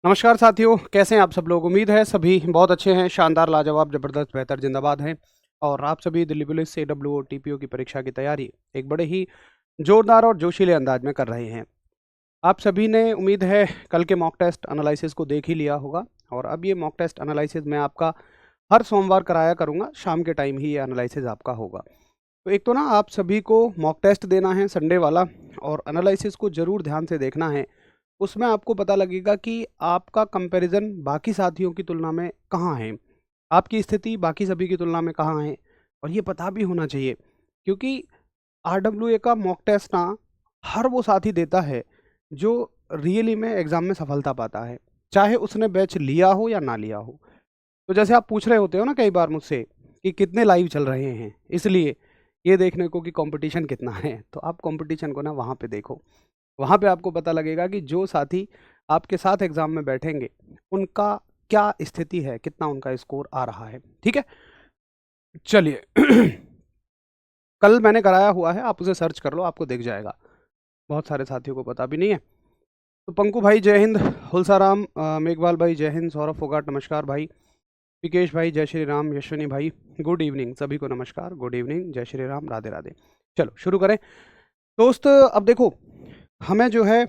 नमस्कार साथियों, कैसे हैं आप सब लोग। उम्मीद है सभी बहुत अच्छे हैं, शानदार, लाजवाब, ज़बरदस्त, बेहतर, जिंदाबाद हैं। और आप सभी दिल्ली पुलिस AWO TPO की परीक्षा की तैयारी एक बड़े ही जोरदार और जोशीले अंदाज में कर रहे हैं। आप सभी ने उम्मीद है कल के मॉक टेस्ट एनालिसिस को देख ही लिया होगा। और अब ये मॉक टेस्ट एनालिसिस मैं आपका हर सोमवार कराया करूँगा, शाम के टाइम ही ये एनालिसिस आपका होगा। तो एक तो ना आप सभी को मॉक टेस्ट देना है संडे वाला, और एनालिसिस को ज़रूर ध्यान से देखना है। उसमें आपको पता लगेगा कि आपका कंपैरिजन बाकी साथियों की तुलना में कहाँ है, आपकी स्थिति बाकी सभी की तुलना में कहाँ है। और ये पता भी होना चाहिए, क्योंकि RWA का मॉक टेस्ट ना हर वो साथी देता है जो रियली में एग्ज़ाम में सफलता पाता है, चाहे उसने बैच लिया हो या ना लिया हो। तो जैसे आप पूछ रहे होते हो ना कई बार मुझसे कि कितने लाइव चल रहे हैं, इसलिए ये देखने को कि कंपटीशन कितना है, तो आप कंपटीशन को ना वहाँ पे देखो। वहाँ पे आपको पता लगेगा कि जो साथी आपके साथ एग्ज़ाम में बैठेंगे, उनका क्या स्थिति है, कितना उनका स्कोर आ रहा है। ठीक है? चलिए कल मैंने कराया हुआ है, आप उसे सर्च कर लो, आपको दिख जाएगा। बहुत सारे साथियों को पता भी नहीं है। तो पंकु भाई जय हिंद, हुलसाराम, मेघवाल भाई जय हिंद, सौरभ फोगाट नमस्कार भाई, विकेश भाई जय श्री राम, यशवनी भाई गुड इवनिंग, सभी को नमस्कार, गुड इवनिंग, जय श्री राम, राधे राधे। चलो शुरू करें दोस्त। अब देखो, हमें जो है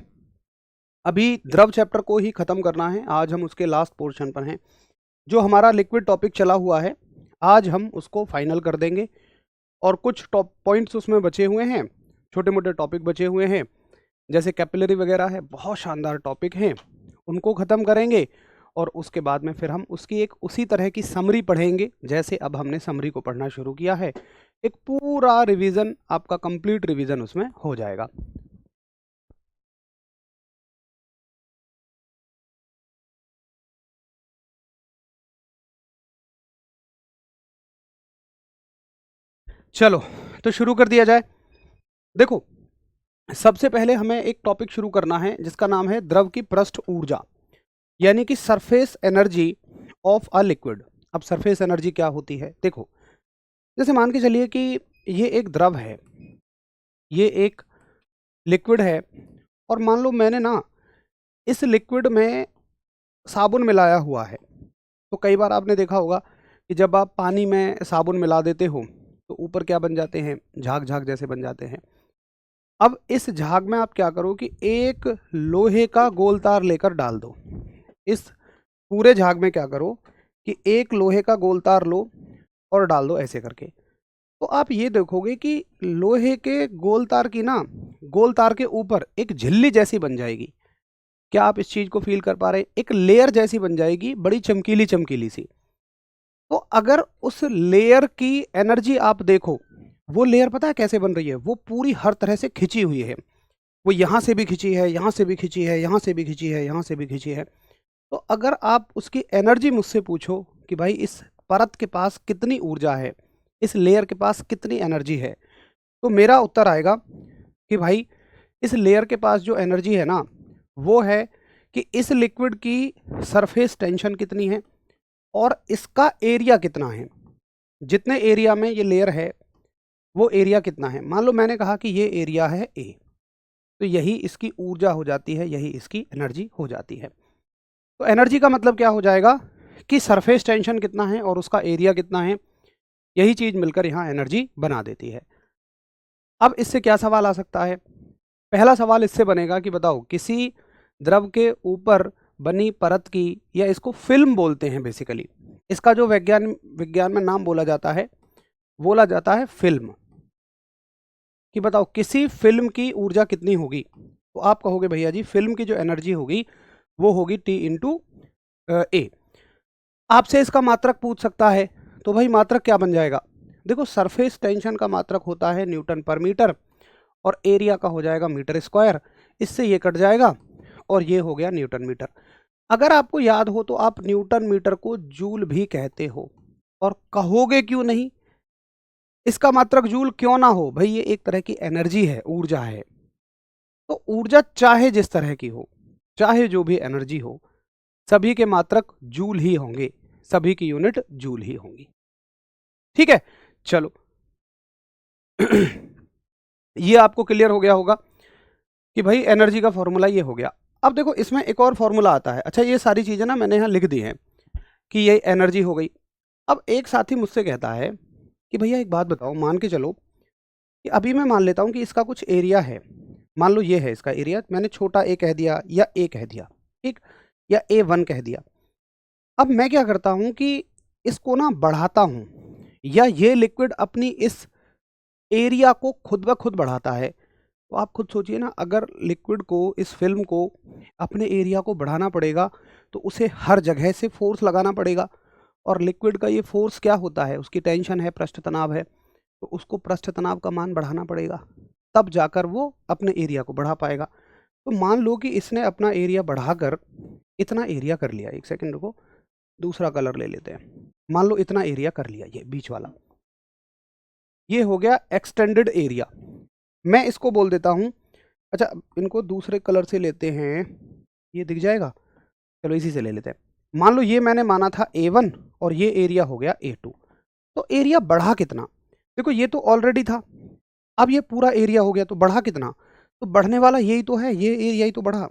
अभी द्रव चैप्टर को ही ख़त्म करना है। आज हम उसके लास्ट पोर्शन पर हैं। जो हमारा लिक्विड टॉपिक चला हुआ है, आज हम उसको फाइनल कर देंगे। और कुछ टॉप पॉइंट्स उसमें बचे हुए हैं, छोटे मोटे टॉपिक बचे हुए हैं, जैसे कैपिलरी वगैरह है, बहुत शानदार टॉपिक हैं, उनको ख़त्म करेंगे। और उसके बाद में फिर हम उसकी एक उसी तरह की समरी पढ़ेंगे, जैसे अब हमने समरी को पढ़ना शुरू किया है। एक पूरा रिवीजन, आपका कंप्लीट रिवीजन उसमें हो जाएगा। चलो तो शुरू कर दिया जाए। देखो, सबसे पहले हमें एक टॉपिक शुरू करना है जिसका नाम है द्रव की पृष्ठ ऊर्जा, यानी कि surface energy of a liquid. अब सरफेस एनर्जी क्या होती है, देखो, जैसे मान के चलिए कि ये एक द्रव है, ये एक लिक्विड है, और मान लो मैंने ना इस लिक्विड में साबुन मिलाया हुआ है। तो कई बार आपने देखा होगा कि जब आप पानी में साबुन मिला देते हो तो ऊपर क्या बन जाते हैं, झाग झाग जैसे बन जाते हैं। अब इस झाग में आप क्या करो कि एक लोहे का गोल तार लेकर डाल दो। इस पूरे झाग में क्या करो कि एक लोहे का गोल तार लो और डाल दो ऐसे करके। तो आप ये देखोगे कि लोहे के गोल तार की ना, गोल तार के ऊपर एक झिल्ली जैसी बन जाएगी। क्या आप इस चीज़ को फील कर पा रहे हैं? एक लेयर जैसी बन जाएगी, बड़ी चमकीली चमकीली सी। तो अगर उस लेयर की एनर्जी आप देखो, वो लेयर पता है कैसे बन रही है? वो पूरी हर तरह से खिंची हुई है। वो यहाँ से भी खिंची है, यहाँ से भी खिंची है, यहाँ से भी खिंची है, यहाँ से भी खिंची है। तो अगर आप उसकी एनर्जी मुझसे पूछो कि भाई इस परत के पास कितनी ऊर्जा है, इस लेयर के पास कितनी एनर्जी है, तो मेरा उत्तर आएगा कि भाई इस लेयर के पास जो एनर्जी है ना, वो है कि इस लिक्विड की सरफेस टेंशन कितनी है और इसका एरिया कितना है। जितने एरिया में ये लेयर है, वो एरिया कितना है। मान लो मैंने कहा कि ये एरिया है A, तो यही इसकी ऊर्जा हो जाती है, यही इसकी एनर्जी हो जाती है। तो एनर्जी का मतलब क्या हो जाएगा कि सरफेस टेंशन कितना है और उसका एरिया कितना है, यही चीज़ मिलकर यहाँ एनर्जी बना देती है। अब इससे क्या सवाल आ सकता है? पहला सवाल इससे बनेगा कि बताओ, किसी द्रव के ऊपर बनी परत की, या इसको फिल्म बोलते हैं बेसिकली, इसका जो विज्ञान विज्ञान में नाम बोला जाता है फिल्म। कि बताओ किसी फिल्म की ऊर्जा कितनी होगी। तो आप कहोगे भैया जी फिल्म की जो एनर्जी होगी वो होगी T × A। आपसे इसका मात्रक पूछ सकता है, तो भाई मात्रक क्या बन जाएगा? देखो, सरफेस टेंशन का मात्रक होता है न्यूटन पर मीटर, और एरिया का हो जाएगा मीटर स्क्वायर। इससे ये कट जाएगा और ये हो गया न्यूटन मीटर। अगर आपको याद हो तो आप न्यूटन मीटर को जूल भी कहते हो, और कहोगे क्यों नहीं? इसका मात्रक जूल क्यों ना हो भाई, ये एक तरह की एनर्जी है, ऊर्जा है। तो ऊर्जा चाहे जिस तरह की हो, चाहे जो भी एनर्जी हो, सभी के मात्रक जूल ही होंगे, सभी की यूनिट जूल ही होंगी। ठीक है, चलो ये आपको क्लियर हो गया होगा कि भाई एनर्जी का फॉर्मूला ये हो गया। अब देखो इसमें एक और फॉर्मूला आता है। अच्छा, ये सारी चीज़ें ना मैंने यहाँ लिख दी हैं कि ये एनर्जी हो गई। अब एक साथी मुझसे कहता है कि भैया एक बात बताओ, मान के चलो कि अभी मैं मान लेता हूँ कि इसका कुछ एरिया है, मान लो ये है इसका एरिया, मैंने छोटा ए कह दिया या ए कह दिया, ठीक, या A1 कह दिया। अब मैं क्या करता हूँ कि इसको ना बढ़ाता हूँ, या ये लिक्विड अपनी इस एरिया को खुद ब खुद बढ़ाता है। तो आप खुद सोचिए ना, अगर लिक्विड को, इस फिल्म को अपने एरिया को बढ़ाना पड़ेगा तो उसे हर जगह से फोर्स लगाना पड़ेगा, और लिक्विड का ये फोर्स क्या होता है, उसकी टेंशन है, पृष्ठ तनाव है, तो उसको पृष्ठ तनाव का मान बढ़ाना पड़ेगा, तब जाकर वो अपने एरिया को बढ़ा पाएगा। तो मान लो कि इसने अपना एरिया बढ़ाकर इतना एरिया कर लिया, एक सेकंड रुको, दूसरा कलर ले लेते हैं। मान लो इतना एरिया कर लिया, ये बीच वाला, ये हो गया एक्सटेंडेड एरिया। मैं इसको बोल देता हूँ, अच्छा इनको दूसरे कलर से लेते हैं, ये दिख जाएगा, चलो इसी से ले लेते हैं। मान लो ये मैंने माना था A1 और ये एरिया हो गया A2। तो एरिया बढ़ा कितना, देखो ये तो ऑलरेडी था, अब ये पूरा एरिया हो गया, तो बढ़ा कितना, तो बढ़ने वाला यही तो है, ये एरिया ही तो बढ़ा।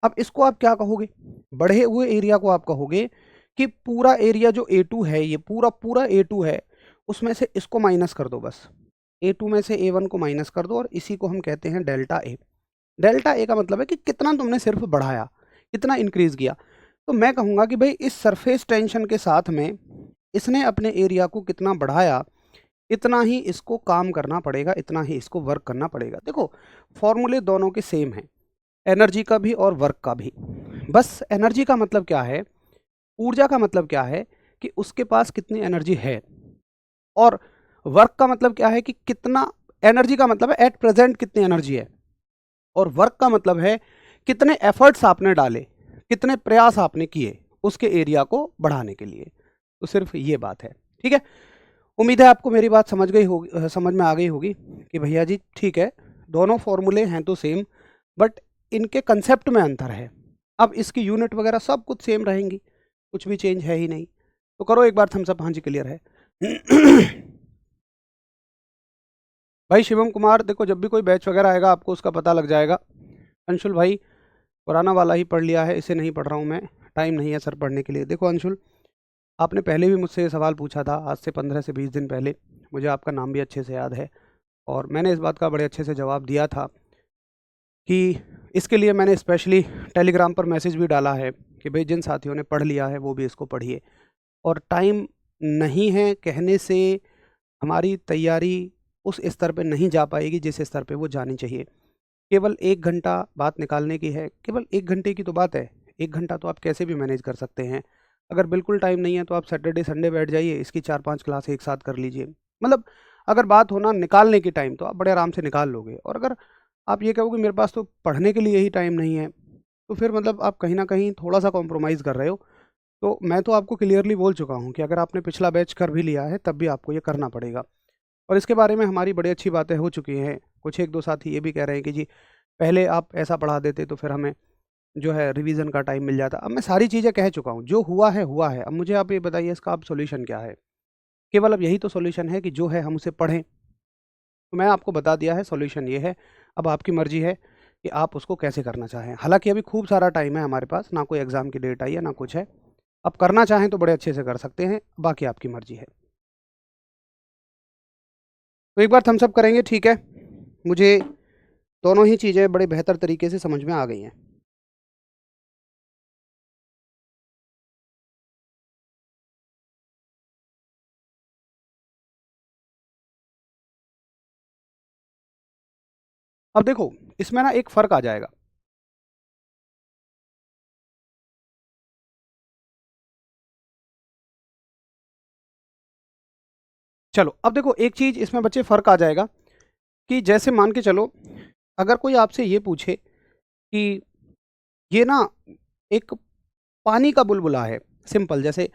अब इसको आप क्या कहोगे, बढ़े हुए एरिया को आप कहोगे कि पूरा एरिया जो A2 है, ये पूरा पूरा A2 है, उसमें से इसको माइनस कर दो, बस A2 में से A1 को माइनस कर दो, और इसी को हम कहते हैं डेल्टा ए। डेल्टा ए का मतलब है कि कितना तुमने सिर्फ बढ़ाया, कितना इंक्रीज किया। तो मैं कहूँगा कि भाई इस सरफेस टेंशन के साथ में इसने अपने एरिया को कितना बढ़ाया, इतना ही इसको काम करना पड़ेगा, इतना ही इसको वर्क करना पड़ेगा। देखो फॉर्मूले दोनों के सेम हैं, एनर्जी का भी और वर्क का भी। बस एनर्जी का मतलब क्या है, ऊर्जा का मतलब क्या है कि उसके पास कितनी एनर्जी है, और वर्क का मतलब क्या है कि कितना, एनर्जी का मतलब है एट प्रेजेंट कितनी एनर्जी है, और वर्क का मतलब है कितने एफर्ट्स आपने डाले, कितने प्रयास आपने किए उसके एरिया को बढ़ाने के लिए। तो सिर्फ ये बात है, ठीक है। उम्मीद है आपको मेरी बात समझ गई होगी, समझ में आ गई होगी कि भैया जी ठीक है, दोनों फॉर्मूले हैं तो सेम, बट इनके कंसेप्ट में अंतर है। अब इसकी यूनिट वगैरह सब कुछ सेम रहेंगी, कुछ भी चेंज है ही नहीं। तो करो एक बार थम्स अप, हाँ जी क्लियर है। भाई शिवम कुमार, देखो जब भी कोई बैच वगैरह आएगा आपको उसका पता लग जाएगा। अंशुल भाई पुराना वाला ही पढ़ लिया है, इसे नहीं पढ़ रहा हूँ मैं, टाइम नहीं है सर पढ़ने के लिए। देखो अंशुल, आपने पहले भी मुझसे ये सवाल पूछा था, आज से 15 से 20 दिन पहले, मुझे आपका नाम भी अच्छे से याद है, और मैंने इस बात का बड़े अच्छे से जवाब दिया था कि इसके लिए मैंने स्पेशली टेलीग्राम पर मैसेज भी डाला है कि भाई जिन साथियों ने पढ़ लिया है वो भी इसको पढ़िए। और टाइम नहीं है कहने से हमारी तैयारी उस स्तर पे नहीं जा पाएगी जिस स्तर पे वो जानी चाहिए। केवल 1 घंटा बात निकालने की है, केवल 1 घंटे की तो बात है, 1 घंटा तो आप कैसे भी मैनेज कर सकते हैं। अगर बिल्कुल टाइम नहीं है तो आप सैटरडे संडे बैठ जाइए, इसकी 4-5 क्लास एक साथ कर लीजिए। मतलब अगर बात हो ना निकालने की टाइम, तो आप बड़े आराम से निकाल लोगे। और अगर आप ये कहोगे मेरे पास तो पढ़ने के लिए ही टाइम नहीं है, तो फिर मतलब आप कहीं न कहीं थोड़ा-सा कॉम्प्रोमाइज़ कर रहे हो। तो मैं तो आपको क्लियरली बोल चुका हूँ कि अगर आपने पिछला बैच कर भी लिया है तब भी आपको ये करना पड़ेगा। और इसके बारे में हमारी बड़ी अच्छी बातें हो चुकी हैं। कुछ 1-2 साथी ये भी कह रहे हैं कि जी पहले आप ऐसा पढ़ा देते तो फिर हमें जो है रिवीजन का टाइम मिल जाता। अब मैं सारी चीज़ें कह चुका हूँ, जो हुआ है हुआ है। अब मुझे आप ये बताइए इसका अब सॉल्यूशन क्या है? केवल अब यही तो सॉल्यूशन है कि जो है हम उसे पढ़ें। तो मैं आपको बता दिया है सॉल्यूशन ये है, अब आपकी मर्ज़ी है कि आप उसको कैसे करना चाहें। हालाँकि अभी खूब सारा टाइम है हमारे पास, ना कोई एग्ज़ाम की डेट आई है, ना कुछ है। आप करना चाहें तो बड़े अच्छे से कर सकते हैं, बाकी आपकी मर्ज़ी है। तो एक बार थम्स अप करेंगे, ठीक है? मुझे दोनों ही चीज़ें बड़े बेहतर तरीके से समझ में आ गई हैं। अब देखो, इसमें ना एक फ़र्क आ जाएगा। चलो, अब देखो एक चीज़ इसमें बच्चे फ़र्क आ जाएगा कि जैसे मान के चलो, अगर कोई आपसे ये पूछे कि ये ना एक पानी का बुलबुला है, सिंपल जैसे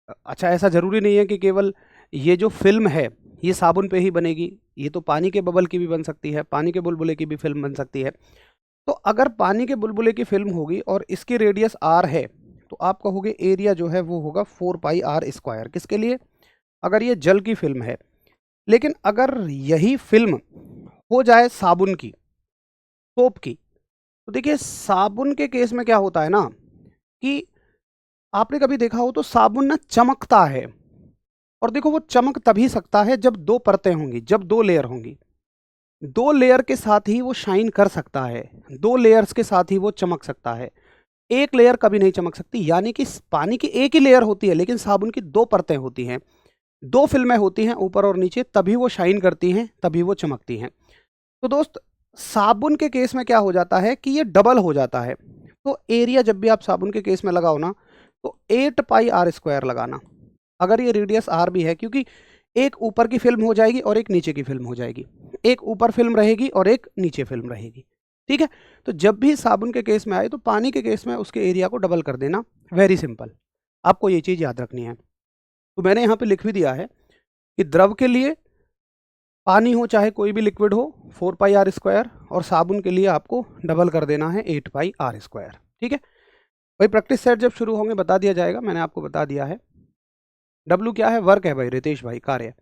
अच्छा ऐसा ज़रूरी नहीं है कि केवल ये जो फ़िल्म है, ये साबुन पे ही बनेगी, ये तो पानी के बबल की भी बन सकती है, पानी के बुलबुले की भी फ़िल्म बन सकती है। तो अगर पानी के बुलबुले की फ़िल्म होगी और इसकी रेडियस r है, तो आप कहोगे एरिया जो है वो होगा 4 पाई r स्क्वायर। किसके लिए? अगर ये जल की फ़िल्म है। लेकिन अगर यही फ़िल्म हो जाए साबुन की, सोप की, तो देखिए साबुन के केस में क्या होता है ना कि आपने कभी देखा हो तो साबुन ना चमकता है, और देखो वो चमक तभी सकता है जब दो परतें होंगी, जब दो लेयर होंगी। दो लेयर के साथ ही वो शाइन कर सकता है, दो लेयर्स के साथ ही वो चमक सकता है। एक लेयर कभी नहीं चमक सकती, यानी कि पानी की एक ही लेयर होती है लेकिन साबुन की दो परतें होती हैं, दो फिल्में होती हैं ऊपर और नीचे, तभी वो शाइन करती हैं, तभी वो चमकती हैं। तो दोस्त साबुन के केस में क्या हो जाता है कि ये डबल हो जाता है। तो एरिया जब भी आप साबुन के केस में लगाओ ना, तो 8πr² लगाना, अगर ये रेडियस r भी है, क्योंकि एक ऊपर की फिल्म हो जाएगी और एक नीचे की फिल्म हो जाएगी, एक ऊपर फिल्म रहेगी और एक नीचे फिल्म रहेगी। ठीक है, तो जब भी साबुन के केस में आए तो पानी के केस में उसके एरिया को डबल कर देना, वेरी सिंपल, आपको ये चीज़ याद रखनी है। तो मैंने यहाँ पे लिख भी दिया है कि द्रव के लिए पानी हो चाहे कोई भी लिक्विड हो 4πr², और साबुन के लिए आपको डबल कर देना है 8πr²। ठीक है भाई, प्रैक्टिस सेट जब शुरू होंगे बता दिया जाएगा, मैंने आपको बता दिया है। डब्लू क्या है? वर्क है भाई, रितेश भाई, कार्य।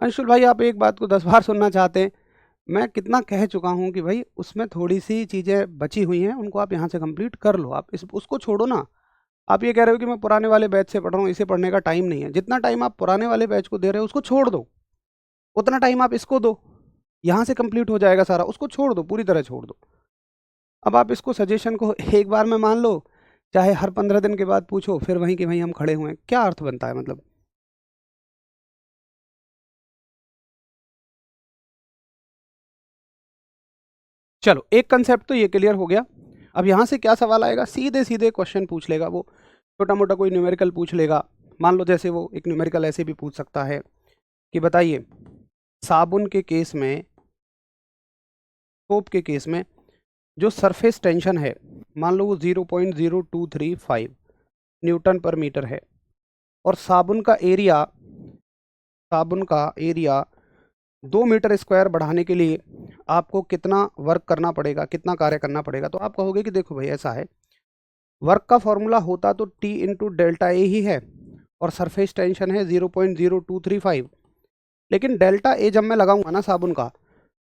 अंशुल भाई आप एक बात को 10 बार सुनना चाहते हैं, मैं कितना कह चुका हूँ कि भाई उसमें थोड़ी सी चीज़ें बची हुई हैं, उनको आप यहाँ से कंप्लीट कर लो, आप इस उसको छोड़ो ना। आप ये कह रहे हो कि मैं पुराने वाले बैच से पढ़ रहा हूँ, इसे पढ़ने का टाइम नहीं है। जितना टाइम आप पुराने वाले बैच को दे रहे हो उसको छोड़ दो, उतना टाइम आप इसको दो, यहाँ से कंप्लीट हो जाएगा सारा, उसको छोड़ दो, पूरी तरह छोड़ दो। अब आप इसको सजेशन को एक बार में मान लो, चाहे हर 15 दिन के बाद पूछो, फिर वहीं के वहीं हम खड़े हुए हैं, क्या अर्थ बनता है मतलब। चलो एक कंसेप्ट तो ये क्लियर हो गया। अब यहाँ से क्या सवाल आएगा, सीधे सीधे क्वेश्चन पूछ लेगा वो, छोटा मोटा कोई न्यूमेरिकल पूछ लेगा। मान लो जैसे वो एक न्यूमेरिकल ऐसे भी पूछ सकता है कि बताइए साबुन के केस में, सोप के केस में जो सरफेस टेंशन है, मान लो वो 0.0235 न्यूटन पर मीटर है, और साबुन का एरिया 2 मीटर² बढ़ाने के लिए आपको कितना वर्क करना पड़ेगा, कितना कार्य करना पड़ेगा। तो आप कहोगे कि देखो भाई ऐसा है, वर्क का फॉर्मूला होता तो T इंटू डेल्टा ए ही है, और सरफेस टेंशन है 0.0235, लेकिन डेल्टा ए जब मैं लगाऊंगा ना साबुन का,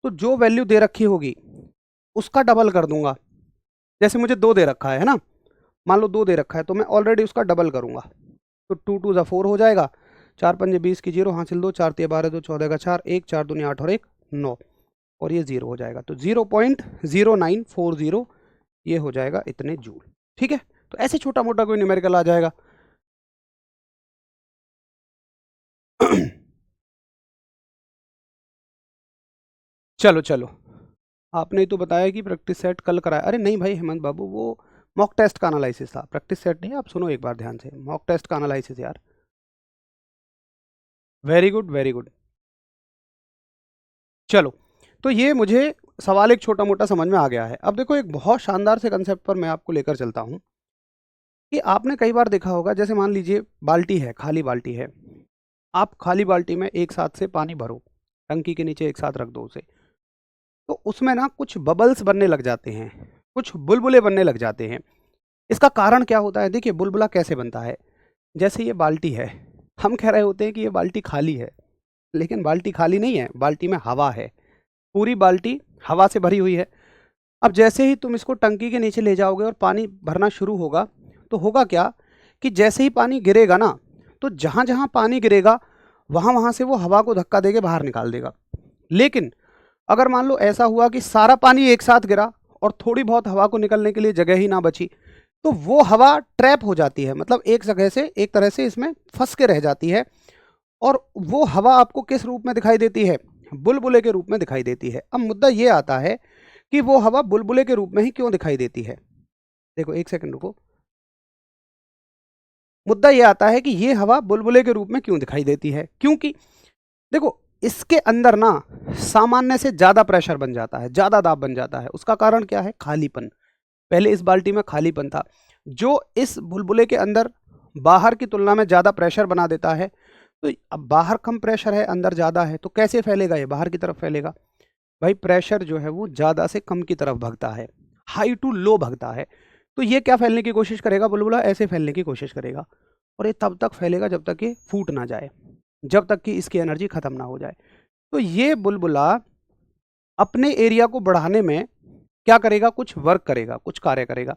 तो जो वैल्यू दे रखी होगी उसका डबल कर दूंगा। जैसे मुझे 2 दे रखा है ना, मान लो 2 दे रखा है, तो मैं ऑलरेडी उसका डबल करूंगा, तो 2 2 ज़ा 4 हो जाएगा, 4 5 20 की 0 हासिल 2, 4 3 12 2 14 का 4, 1 4 दूनी 8 और 1 9, और ये 0 हो जाएगा, तो 0.0940 ये हो जाएगा इतने जूल। ठीक है, तो ऐसे छोटा मोटा कोई न्यूमेरिकल आ जाएगा। चलो चलो, आपने तो बताया कि प्रैक्टिस सेट कल कराया। अरे नहीं भाई हेमंत बाबू, वो मॉक टेस्ट का एनालिसिस था, प्रैक्टिस सेट नहीं। आप सुनो एक बार ध्यान से, मॉक टेस्ट का एनालिसिस यार। Very good very good. चलो, तो ये मुझे सवाल एक छोटा मोटा समझ में आ गया है। अब देखो एक बहुत शानदार से कंसेप्ट पर मैं आपको लेकर चलता हूँ कि आपने कई बार देखा होगा, जैसे मान लीजिए बाल्टी है, खाली बाल्टी है, आप खाली बाल्टी में एक साथ से पानी भरो, टंकी के नीचे एक साथ रख दो उसे, तो उसमें ना कुछ बबल्स बनने लग जाते हैं, कुछ बुलबुले बनने लग जाते हैं। इसका कारण क्या होता है? देखिए बुलबुला कैसे बनता है, जैसे ये बाल्टी है, हम कह रहे होते हैं कि ये बाल्टी खाली है, लेकिन बाल्टी खाली नहीं है, बाल्टी में हवा है, पूरी बाल्टी हवा से भरी हुई है। अब जैसे ही तुम इसको टंकी के नीचे ले जाओगे और पानी भरना शुरू होगा, तो होगा क्या कि जैसे ही पानी गिरेगा ना, तो जहाँ जहाँ पानी गिरेगा वहाँ वहाँ से वो हवा को धक्का देके बाहर निकाल देगा। लेकिन अगर मान लो ऐसा हुआ कि सारा पानी एक साथ गिरा और थोड़ी बहुत हवा को निकलने के लिए जगह ही ना बची, तो वो हवा ट्रैप हो जाती है, मतलब एक जगह से, एक तरह से इसमें फंस के रह जाती है, और वो हवा आपको किस रूप में दिखाई देती है? बुलबुले के रूप में दिखाई देती है। अब मुद्दा ये आता है कि वो हवा बुलबुले के रूप में ही क्यों दिखाई देती है। देखो एक सेकंड रुको, मुद्दा ये आता है कि ये हवा बुलबुले के रूप में क्यों दिखाई देती है, क्योंकि देखो इसके अंदर ना सामान्य से ज़्यादा प्रेशर बन जाता है, ज़्यादा दाब बन जाता है। उसका कारण क्या है? खालीपन। पहले इस बाल्टी में खालीपन था, जो इस बुलबुले के अंदर बाहर की तुलना में ज़्यादा प्रेशर बना देता है। तो अब बाहर कम प्रेशर है, अंदर ज़्यादा है, तो कैसे फैलेगा? ये बाहर की तरफ फैलेगा। भाई प्रेशर जो है वो ज़्यादा से कम की तरफ भगता है, हाई टू लो भगता है। तो ये क्या फैलने की कोशिश करेगा? बुलबुला ऐसे फैलने की कोशिश करेगा, और ये तब तक फैलेगा जब तक ये फूट ना जाए, जब तक कि इसकी एनर्जी ख़त्म ना हो जाए। तो ये बुलबुला अपने एरिया को बढ़ाने में क्या करेगा, कुछ वर्क करेगा, कुछ कार्य करेगा।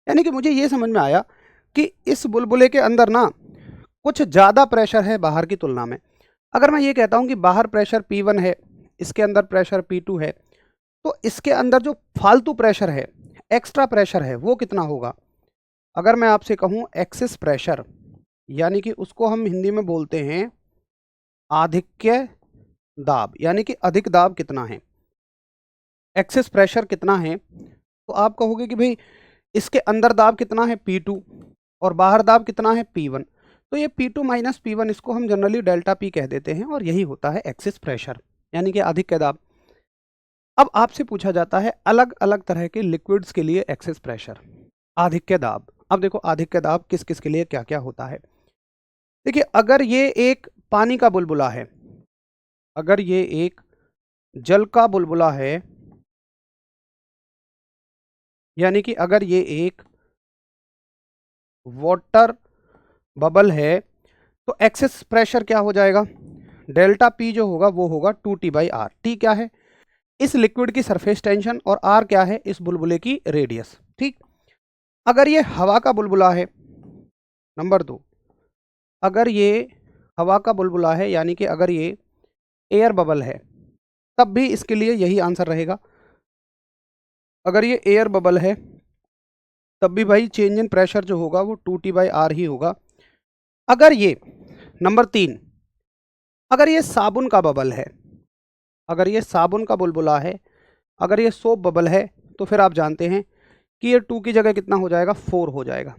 यानी कि मुझे ये समझ में आया कि इस बुलबुले के अंदर ना कुछ ज़्यादा प्रेशर है बाहर की तुलना में। अगर मैं ये कहता हूँ कि बाहर प्रेशर P1 है, इसके अंदर प्रेशर P2 है, तो इसके अंदर जो फालतू प्रेशर है, एक्स्ट्रा प्रेशर है, वो कितना होगा? अगर मैं आपसे कहूँ एक्सेस प्रेशर, यानी कि उसको हम हिंदी में बोलते हैं आधिक्य दाब, यानी कि अधिक दाब कितना है, एक्सेस प्रेशर कितना है, तो आप कहोगे कि भाई इसके अंदर दाब कितना है P2 और बाहर दाब कितना है P1। तो ये P2 माइनस P1 इसको हम जनरली डेल्टा P कह देते हैं और यही होता है एक्सेस प्रेशर, यानी कि अधिक दाब। अब आपसे पूछा जाता है अलग अलग तरह के लिक्विड्स के लिए एक्सेस प्रेशर, आधिक्य दाब। अब देखो आधिक्य दाब किस किस के लिए क्या क्या होता है। देखिए अगर ये एक पानी का बुलबुला है, अगर ये एक जल का बुलबुला है, यानी कि अगर ये एक वाटर बबल है, तो एक्सेस प्रेशर क्या हो जाएगा, डेल्टा P जो होगा वो होगा 2T/R। टी क्या है, इस लिक्विड की सरफेस टेंशन, और R क्या है, इस बुलबुले की रेडियस। ठीक, अगर ये हवा का बुलबुला है, नंबर 2, अगर ये हवा का बुलबुला है, यानी कि अगर ये एयर बबल है, तब भी इसके लिए यही आंसर रहेगा। अगर ये एयर बबल है तब भी भाई चेंज इन प्रेशर जो होगा वो 2T/R ही होगा। अगर ये नंबर 3, अगर ये साबुन का बबल है, अगर ये साबुन का बुलबुला है, अगर ये सोप बबल है, तो फिर आप जानते हैं कि ये 2 की जगह कितना हो जाएगा, 4 हो जाएगा।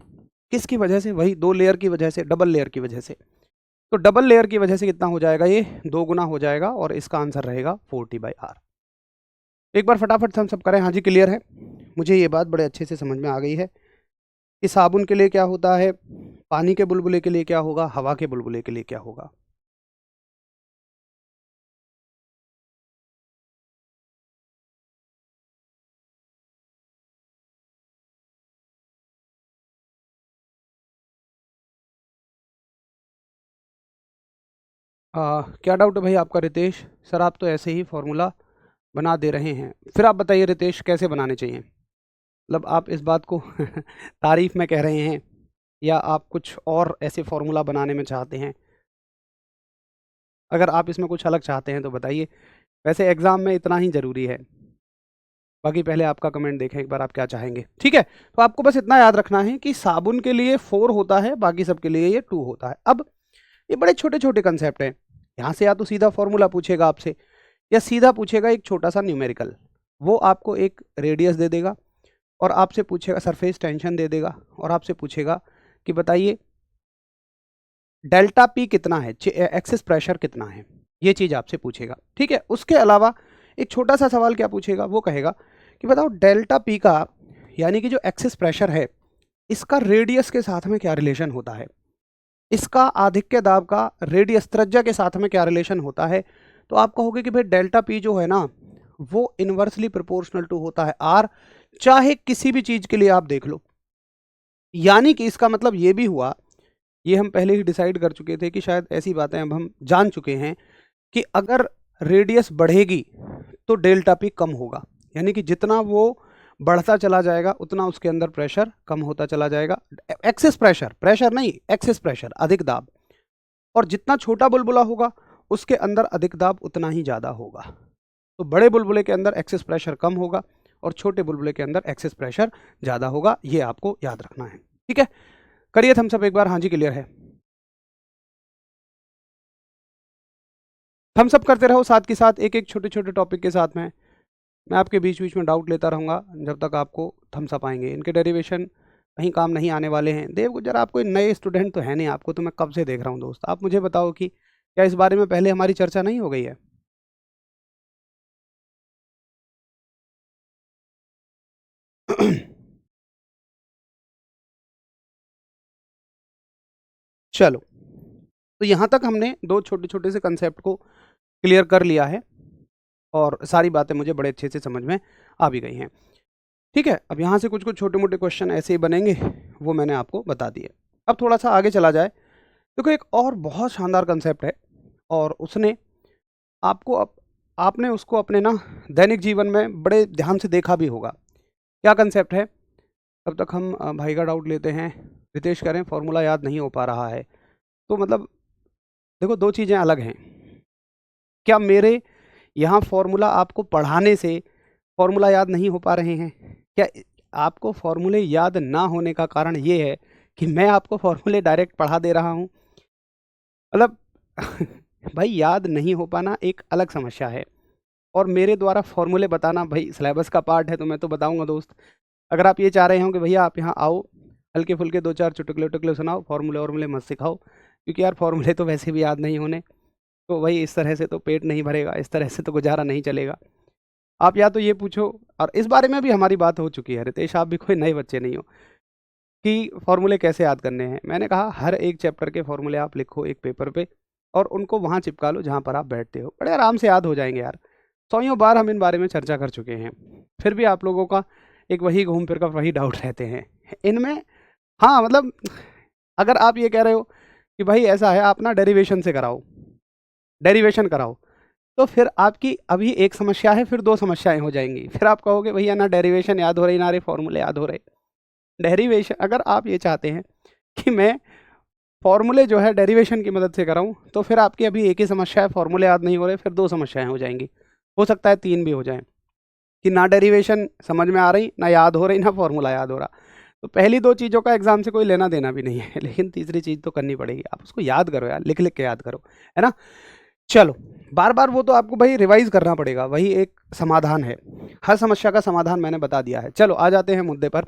किसकी वजह से, वही 2 लेयर की वजह से, डबल लेयर की वजह से। तो डबल लेयर की वजह से कितना हो जाएगा, ये 2 गुना हो जाएगा और इसका आंसर रहेगा 4T/R। एक बार फटाफट हम सब करें, हाँ जी क्लियर है। मुझे ये बात बड़े अच्छे से समझ में आ गई है कि साबुन के लिए क्या होता है, पानी के बुलबुले के लिए क्या होगा, हवा के बुलबुले के लिए क्या होगा। क्या डाउट है भाई आपका रितेश? सर आप तो ऐसे ही फॉर्मूला बना दे रहे हैं। फिर आप बताइए रितेश कैसे बनाने चाहिए, मतलब आप इस बात को तारीफ में कह रहे हैं या आप कुछ और ऐसे फॉर्मूला बनाने में चाहते हैं? अगर आप इसमें कुछ अलग चाहते हैं तो बताइए, वैसे एग्ज़ाम में इतना ही ज़रूरी है। बाकी पहले आपका कमेंट देखें एक बार, आप क्या चाहेंगे। ठीक है, तो आपको बस इतना याद रखना है कि साबुन के लिए 4 होता है, बाकी सब के लिए ये 2 होता है। अब ये बड़े छोटे छोटे कंसेप्ट हैं, यहाँ से या तो सीधा फॉर्मूला पूछेगा आपसे, या सीधा पूछेगा एक छोटा सा न्यूमेरिकल। वो आपको एक रेडियस दे देगा और आपसे पूछेगा, सरफेस टेंशन दे देगा और आपसे पूछेगा कि बताइए डेल्टा P कितना है, एक्सेस प्रेशर कितना है, ये चीज़ आपसे पूछेगा। ठीक है, उसके अलावा एक छोटा सा सवाल क्या पूछेगा, वो कहेगा कि बताओ डेल्टा P का, यानी कि जो एक्सेस प्रेशर है, इसका रेडियस के साथ में क्या रिलेशन होता है, इसका आधिक्य दाब का रेडियस त्रिज्या के साथ में क्या रिलेशन होता है। तो आप कहोगे कि भाई डेल्टा P जो है ना, वो इन्वर्सली प्रोपोर्शनल टू होता है R, चाहे किसी भी चीज़ के लिए आप देख लो। यानी कि इसका मतलब ये भी हुआ, ये हम पहले ही डिसाइड कर चुके थे कि शायद ऐसी बातें अब हम जान चुके हैं कि अगर रेडियस बढ़ेगी तो डेल्टा P कम होगा, यानी कि जितना वो बढ़ता चला जाएगा उतना उसके अंदर प्रेशर कम होता चला जाएगा। एक्सेस प्रेशर, प्रेशर नहीं, एक्सेस प्रेशर, अधिक दाब। और जितना छोटा बुलबुला होगा उसके अंदर अधिक दाब उतना ही ज़्यादा होगा। तो बड़े बुलबुले के अंदर एक्सेस प्रेशर कम होगा और छोटे बुलबुले के अंदर एक्सेस प्रेशर ज़्यादा होगा, ये आपको याद रखना है। ठीक है, करिए थम्स अप एक बार, हाँ जी क्लियर है। थम्स अप करते रहो साथ के साथ, एक एक छोटे छोटे टॉपिक के साथ में मैं आपके बीच बीच में डाउट लेता रहूँगा जब तक आपको थम्स अप आएंगे। इनके डेरिवेशन कहीं काम नहीं आने वाले हैं। देव गुजर, आप कोई नए स्टूडेंट तो है नहीं, आपको तो मैं कब से देख रहा हूँ दोस्त। आप मुझे बताओ कि क्या इस बारे में पहले हमारी चर्चा नहीं हो गई है? चलो, तो यहाँ तक हमने दो छोटे छोटे से कंसेप्ट को क्लियर कर लिया है और सारी बातें मुझे बड़े अच्छे से समझ में आ भी गई हैं। ठीक है, अब यहाँ से कुछ कुछ छोटे मोटे क्वेश्चन ऐसे ही बनेंगे, वो मैंने आपको बता दिए। अब थोड़ा सा आगे चला जाए। देखो एक और बहुत शानदार कंसेप्ट है और उसने आपको अब आपने उसको अपने ना दैनिक जीवन में बड़े ध्यान से देखा भी होगा। क्या कंसेप्ट है? तब तक हम भाई का डाउट लेते हैं। रितेश कह रहे हैं फॉर्मूला याद नहीं हो पा रहा है। तो मतलब देखो, दो चीज़ें अलग हैं। क्या मेरे यहाँ फॉर्मूला आपको पढ़ाने से फॉर्मूला याद नहीं हो पा रहे हैं? क्या आपको फॉर्मूले याद ना होने का कारण ये है कि मैं आपको फॉर्मूले डायरेक्ट पढ़ा दे रहा हूँ? मतलब भाई, याद नहीं हो पाना एक अलग समस्या है, और मेरे द्वारा फॉर्मूले बताना भाई सिलेबस का पार्ट है, तो मैं तो बताऊंगा दोस्त। अगर आप ये चाह रहे हो कि भैया आप यहाँ आओ, हल्के फुल्के दो चार चुटकुले उटकुले सुनाओ, फॉर्मूले वॉर्मूले मत सिखाओ, क्योंकि यार फॉर्मूले तो वैसे भी याद नहीं होने। तो भाई इस तरह से तो पेट नहीं भरेगा, इस तरह से तो गुजारा नहीं चलेगा। आप या तो ये पूछो, और इस बारे में भी हमारी बात हो चुकी है रितेश, आप भी कोई नए बच्चे नहीं हो, कि फॉर्मूले कैसे याद करने हैं। मैंने कहा हर एक चैप्टर के फॉर्मूले आप लिखो एक पेपर पे, और उनको वहाँ चिपका लो जहाँ पर आप बैठते हो, बड़े आराम से याद हो जाएंगे यार। सौयों बार हम इन बारे में चर्चा कर चुके हैं, फिर भी आप लोगों का एक वही घूम फिर का वही डाउट रहते हैं इनमें। हाँ मतलब, अगर आप ये कह रहे हो कि भाई ऐसा है, आप ना डेरिवेशन से कराओ, डेरिवेशन कराओ, तो फिर आपकी अभी एक समस्या है, फिर दो समस्याएं हो जाएंगी। फिर आप कहोगे भैया ना डेरिवेशन याद हो रही, ना रे फॉर्मूले याद हो रहे। डेरिवेशन, अगर आप ये चाहते हैं कि मैं फॉर्मूले जो है डेरिवेशन की मदद से कराऊं, तो फिर आपकी अभी एक ही समस्या है, फॉर्मूले याद नहीं हो रहे, फिर दो समस्याएं हो जाएंगी। हो सकता है तीन भी हो जाएं, कि ना डेरिवेशन समझ में आ रही, ना याद हो रही, ना फॉर्मूला याद हो रहा। तो पहली दो चीज़ों का एग्जाम से कोई लेना देना भी नहीं है, लेकिन तीसरी चीज़ तो करनी पड़ेगी। आप उसको याद करो यार, लिख लिख के याद करो, है ना। चलो, बार बार वो तो आपको भाई रिवाइज करना पड़ेगा, वही एक समाधान है। हर समस्या का समाधान मैंने बता दिया है। चलो आ जाते हैं मुद्दे पर।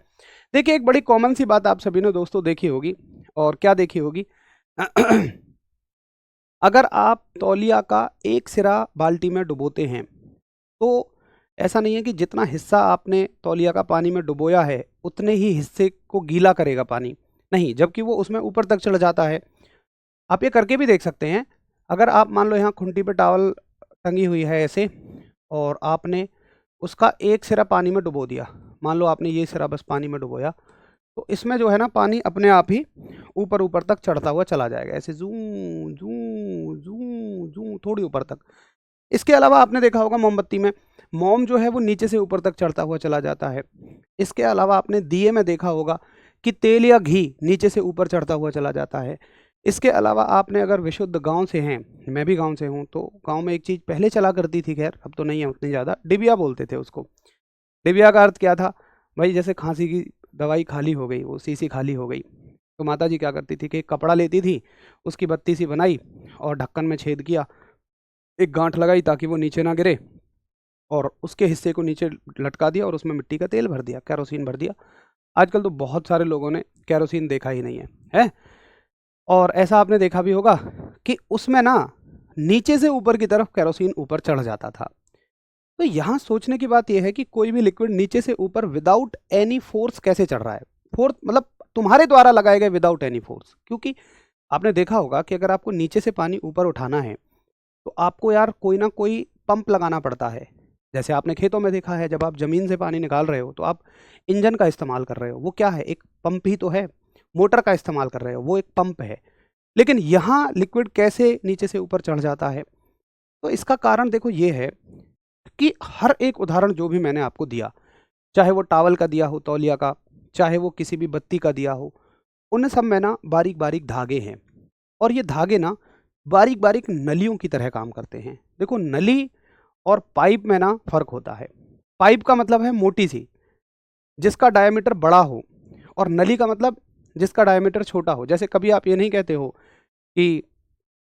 देखिए, एक बड़ी कॉमन सी बात आप सभी ने दोस्तों देखी होगी, और क्या देखी होगी? अगर आप तौलिया का एक सिरा बाल्टी में डुबोते हैं, तो ऐसा नहीं है कि जितना हिस्सा आपने तौलिया का पानी में डुबोया है उतने ही हिस्से को गीला करेगा पानी, नहीं, जबकि वो उसमें ऊपर तक चढ़ जाता है। आप ये करके भी देख सकते हैं। अगर आप मान लो यहाँ खुंटी पे टॉवल टंगी हुई है ऐसे, और आपने उसका एक सिरा पानी में डुबो दिया, मान लो आपने ये सिरा बस पानी में डुबोया, तो इसमें जो है ना पानी अपने आप ही ऊपर ऊपर तक चढ़ता हुआ चला जाएगा, ऐसे जू जू जू जू थोड़ी ऊपर तक। इसके अलावा आपने देखा होगा मोमबत्ती में, मोम जो है वो नीचे से ऊपर तक चढ़ता हुआ चला जाता है। इसके अलावा आपने दिए में देखा होगा कि तेल या घी नीचे से ऊपर चढ़ता हुआ चला जाता है। इसके अलावा आपने अगर विशुद्ध गांव से हैं, मैं भी गांव से हूं, तो गांव में एक चीज़ पहले चला करती थी, खैर अब तो नहीं है उतनी ज़्यादा, डिबिया बोलते थे उसको। डिबिया का अर्थ क्या था भाई? जैसे खांसी की दवाई खाली हो गई, वो शीशी खाली हो गई, तो माता जी क्या करती थी कि एक कपड़ा लेती थी, उसकी बत्ती सी बनाई और ढक्कन में छेद किया, एक गांठ लगाई ताकि वो नीचे ना गिरे, और उसके हिस्से को नीचे लटका दिया और उसमें मिट्टी का तेल भर दिया, कैरोसिन भर दिया। आजकल तो बहुत सारे लोगों ने कैरोसिन देखा ही नहीं है। और ऐसा आपने देखा भी होगा कि उसमें ना नीचे से ऊपर की तरफ कैरोसिन ऊपर चढ़ जाता था। तो यहाँ सोचने की बात यह है कि कोई भी लिक्विड नीचे से ऊपर विदाउट एनी फोर्स कैसे चढ़ रहा है? फोर्स मतलब तुम्हारे द्वारा लगाए गए विदाउट एनी फोर्स, क्योंकि आपने देखा होगा कि अगर आपको नीचे से पानी ऊपर उठाना है तो आपको यार कोई ना कोई पंप लगाना पड़ता है। जैसे आपने खेतों में देखा है, जब आप ज़मीन से पानी निकाल रहे हो तो आप इंजन का इस्तेमाल कर रहे हो, वो क्या है? एक पंप ही तो है। मोटर का इस्तेमाल कर रहे हो, वो एक पंप है। लेकिन यहाँ लिक्विड कैसे नीचे से ऊपर चढ़ जाता है? तो इसका कारण देखो ये है कि हर एक उदाहरण जो भी मैंने आपको दिया, चाहे वो टॉवल का दिया हो, तौलिया का, चाहे वो किसी भी बत्ती का दिया हो, उन सब में ना बारीक बारीक धागे हैं, और ये धागे ना बारीक बारीक नलियों की तरह काम करते हैं। देखो, नली और पाइप में ना फर्क होता है। पाइप का मतलब है मोटी सी, जिसका डायमीटर बड़ा हो, और नली का मतलब जिसका डायमीटर छोटा हो। जैसे कभी आप ये नहीं कहते हो कि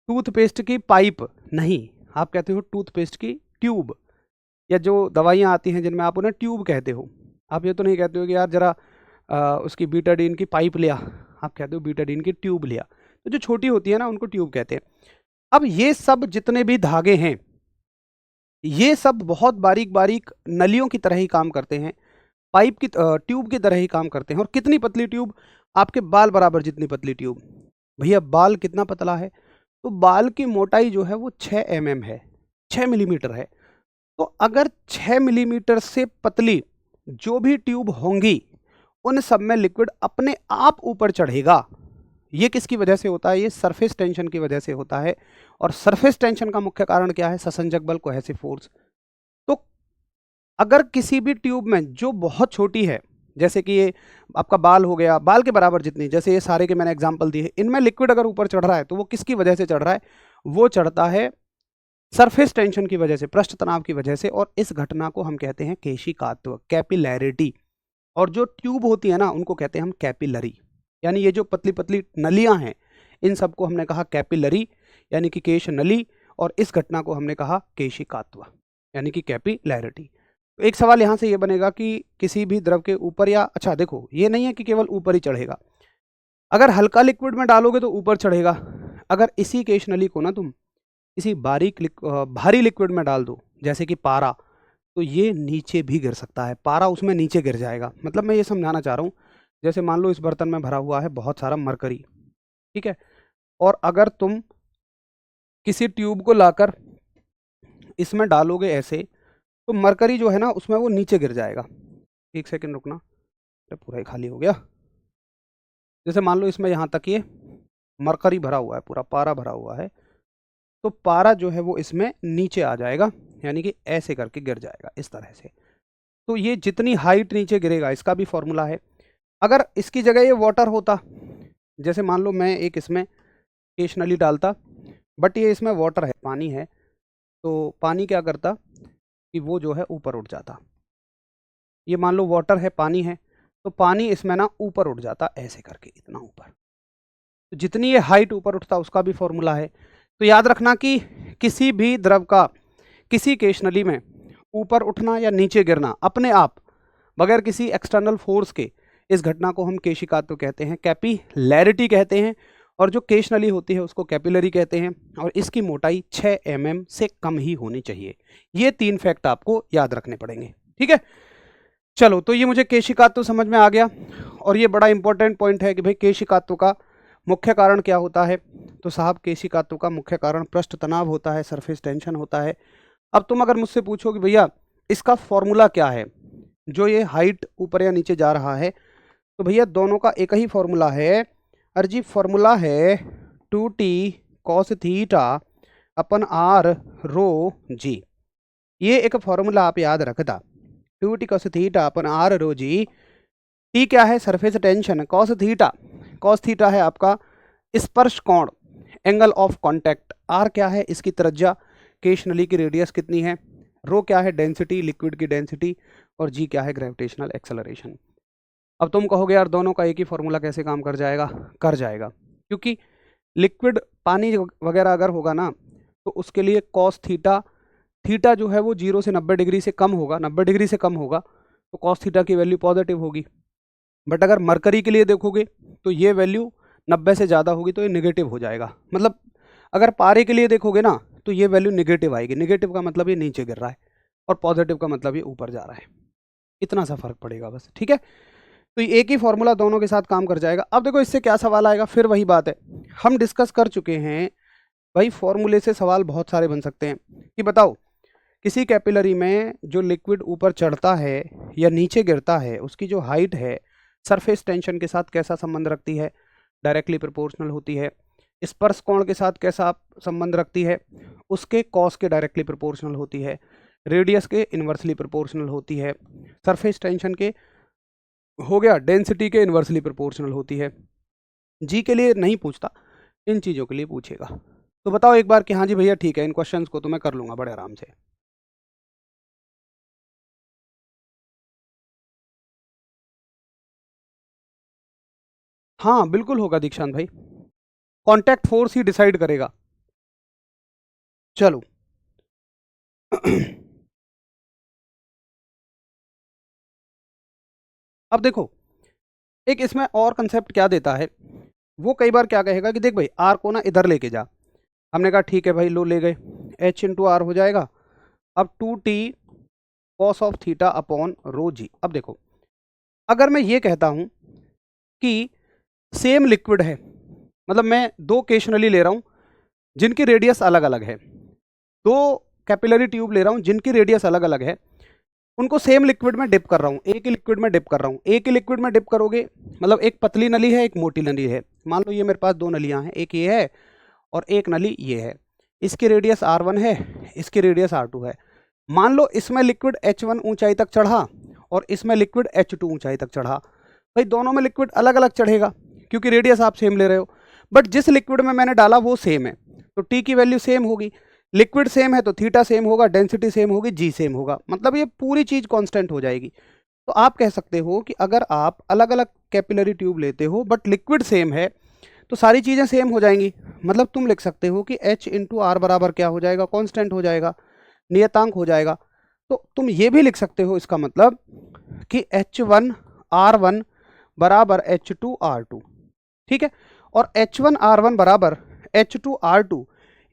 टूथपेस्ट की पाइप, नहीं, आप कहते हो टूथपेस्ट की ट्यूब, या जो दवाइयाँ आती हैं जिनमें आप उन्हें ट्यूब कहते हो। आप ये तो नहीं कहते हो कि यार जरा उसकी बीटाडीन की पाइप लिया, आप कहते हो बीटाडीन की ट्यूब लिया। तो जो छोटी होती है ना उनको ट्यूब कहते हैं। अब ये सब जितने भी धागे हैं, ये सब बहुत बारीक बारीक नलियों की तरह ही काम करते हैं, पाइप की ट्यूब की तरह ही काम करते हैं। और कितनी पतली ट्यूब? आपके बाल बराबर जितनी पतली ट्यूब। भैया बाल कितना पतला है? तो बाल की मोटाई जो है वो 6 mm है, 6 मिलीमीटर है। तो अगर 6 मिलीमीटर से पतली जो भी ट्यूब होंगी, उन सब में लिक्विड अपने आप ऊपर चढ़ेगा। ये किसकी वजह से होता है? ये सरफेस टेंशन की वजह से होता है। और सरफेस टेंशन का मुख्य कारण क्या है? ससंजक बल, कोहेसिव फोर्स। तो अगर किसी भी ट्यूब में जो बहुत छोटी है, जैसे कि ये आपका बाल हो गया, बाल के बराबर जितनी, जैसे ये सारे के मैंने एग्जांपल दिए, इनमें लिक्विड अगर ऊपर चढ़ रहा है तो वो किसकी वजह से चढ़ रहा है? वो चढ़ता है सरफेस टेंशन की वजह से, पृष्ठ तनाव की वजह से। और इस घटना को हम कहते हैं केशिकात्व, कैपिलैरिटी। और जो ट्यूब होती है ना, उनको कहते हैं हम कैपिलरी। यानी ये जो पतली पतली नलियां हैं, इन सबको हमने कहा कैपिलरी, यानी कि केश नली। और इस घटना को हमने कहा केशिकात्व, यानी कि कैपिलैरिटी। तो एक सवाल यहाँ से ये बनेगा कि किसी भी द्रव के ऊपर, या अच्छा देखो, ये नहीं है कि केवल ऊपर ही चढ़ेगा। अगर हल्का लिक्विड में डालोगे तो ऊपर चढ़ेगा। अगर इसी केश नली को ना तुम किसी भारी लिक्विड में डाल दो, जैसे कि पारा, तो ये नीचे भी गिर सकता है। पारा उसमें नीचे गिर जाएगा। मतलब मैं ये समझाना चाह रहा हूँ, जैसे मान लो इस बर्तन में भरा हुआ है बहुत सारा मरकरी, ठीक है, और अगर तुम किसी ट्यूब को लाकर इसमें डालोगे ऐसे, तो मरकरी जो है ना उसमें वो नीचे गिर जाएगा। एक सेकंड रुकना, पूरा ही खाली हो गया। जैसे मान लो इसमें यहाँ तक ये मरकरी भरा हुआ है, पूरा पारा भरा हुआ है, तो पारा जो है वो इसमें नीचे आ जाएगा, यानी कि ऐसे करके गिर जाएगा इस तरह से। तो ये जितनी हाइट नीचे गिरेगा, इसका भी फॉर्मूला है। अगर इसकी जगह ये वाटर होता, जैसे मान लो मैं एक इसमें केश नली डालता, बट ये इसमें वाटर है, पानी है, तो पानी क्या करता कि वो जो है ऊपर उठ जाता। ये मान लो वाटर है, पानी है, तो पानी इसमें ना ऊपर उठ जाता ऐसे करके, इतना ऊपर। तो जितनी ये हाइट ऊपर उठता उसका भी फॉर्मूला है। तो याद रखना कि किसी भी द्रव का किसी केश नली में ऊपर उठना या नीचे गिरना अपने आप, बगैर किसी एक्सटर्नल फोर्स के, इस घटना को हम केशिकात्व कहते हैं, कैपिलैरिटी कहते हैं। और जो केश नली होती है उसको कैपिलरी कहते हैं। और इसकी मोटाई 6 mm से कम ही होनी चाहिए। ये 3 फैक्ट आपको याद रखने पड़ेंगे, ठीक है। चलो, तो ये मुझे केशिकात्व समझ में आ गया। और ये बड़ा इंपॉर्टेंट पॉइंट है कि भाई केशिकात्व का मुख्य कारण क्या होता है? तो साहब, केशिकात्व का मुख्य कारण पृष्ठ तनाव होता है, सरफेस टेंशन होता है। अब तुम अगर मुझसे पूछो कि भैया इसका फॉर्मूला क्या है, जो ये हाइट ऊपर या नीचे जा रहा है, तो भैया दोनों का एक ही फॉर्मूला है। अर्जी फॉर्मूला है 2t cos थीटा अपन r रो जी। ये एक फॉर्मूला आप याद रखता, 2t cos थीटा अपन r रो जी। टी क्या है? Surface tension. कॉस थीटा है आपका स्पर्श कोण, एंगल ऑफ कांटेक्ट। आर क्या है? इसकी त्रिज्या, केश नली की रेडियस कितनी है। रो क्या है? डेंसिटी, लिक्विड की डेंसिटी। और जी क्या है? Gravitational acceleration. अब तुम कहोगे यार दोनों का एक ही फॉर्मूला कैसे काम कर जाएगा? कर जाएगा, क्योंकि लिक्विड पानी वगैरह अगर होगा ना, तो उसके लिए कॉस थीटा जो है वो 0 से 90 डिग्री से कम होगा, 90 डिग्री से कम होगा, तो कॉस थीटा की वैल्यू पॉजिटिव होगी। बट अगर मरकरी के लिए देखोगे तो ये वैल्यू 90 से ज़्यादा होगी, तो ये नेगेटिव हो जाएगा। मतलब अगर पारे के लिए देखोगे ना, तो ये वैल्यू नेगेटिव आएगी। नेगेटिव का मतलब ये नीचे गिर रहा है, और पॉजिटिव का मतलब ये ऊपर जा रहा है। इतना सा फर्क पड़ेगा बस, ठीक है। तो ये एक ही फॉर्मूला दोनों के साथ काम कर जाएगा। अब देखो इससे क्या सवाल आएगा, फिर वही बात है, हम डिस्कस कर चुके हैं भाई, फॉर्मूले से सवाल बहुत सारे बन सकते हैं कि बताओ किसी कैपिलरी में जो लिक्विड ऊपर चढ़ता है या नीचे गिरता है, उसकी जो हाइट है सरफेस टेंशन के साथ कैसा संबंध रखती है? डायरेक्टली प्रोपोर्शनल होती है। स्पर्श कोण के साथ कैसा संबंध रखती है? उसके कॉस के डायरेक्टली प्रोपोर्शनल होती है। रेडियस के इन्वर्सली प्रोपोर्शनल होती है। सरफेस टेंशन के हो गया, डेंसिटी के इन्वर्सली प्रोपोर्शनल होती है। जी के लिए नहीं पूछता, इन चीज़ों के लिए पूछेगा। तो बताओ एक बार कि हाँ जी भैया ठीक है, इन क्वेश्चंस को तो मैं कर लूँगा बड़े आराम से। हाँ बिल्कुल होगा दीक्षांत भाई, कांटेक्ट फोर्स ही डिसाइड करेगा। चलो अब देखो, एक इसमें और कंसेप्ट क्या देता है, वो कई बार क्या कहेगा कि देख भाई आर को ना इधर लेके जा। हमने कहा ठीक है भाई, लो ले गए, एच इंटू आर हो जाएगा। अब 2t cos of theta upon rho G. अब देखो, अगर मैं ये कहता हूं कि सेम लिक्विड है, मतलब मैं दो केश नली ले रहा हूं जिनकी रेडियस अलग अलग है, दो कैपिलरी ट्यूब ले रहा हूं जिनकी रेडियस अलग अलग है, उनको सेम लिक्विड में डिप कर रहा हूं, एक ही लिक्विड में डिप कर रहा हूं। एक ही लिक्विड में डिप करोगे मतलब एक पतली नली है, एक मोटी नली है, मान लो ये मेरे पास दो नलियां हैं, एक ये है और एक नली ये है, इसकी रेडियस R1 है, इसकी रेडियस R2 है। मान लो इसमें लिक्विड H1 ऊंचाई तक चढ़ा और इसमें लिक्विड H2 ऊंचाई तक चढ़ा, भाई दोनों में लिक्विड अलग अलग चढ़ेगा क्योंकि रेडियस आप सेम ले रहे हो, बट जिस लिक्विड में मैंने डाला वो सेम है तो टी की वैल्यू सेम होगी, लिक्विड सेम है तो थीटा सेम होगा, डेंसिटी सेम होगी, जी सेम होगा, मतलब ये पूरी चीज कांस्टेंट हो जाएगी। तो आप कह सकते हो कि अगर आप अलग अलग कैपिलरी ट्यूब लेते हो बट लिक्विड सेम है तो सारी चीजें सेम हो जाएंगी, मतलब तुम लिख सकते हो कि H इंटू आर बराबर क्या हो जाएगा, कांस्टेंट हो जाएगा, नियतांक हो जाएगा। तो तुम ये भी लिख सकते हो इसका मतलब कि H1 R1 बराबर H2 R2, ठीक है, और H1 R1 बराबर H2 R2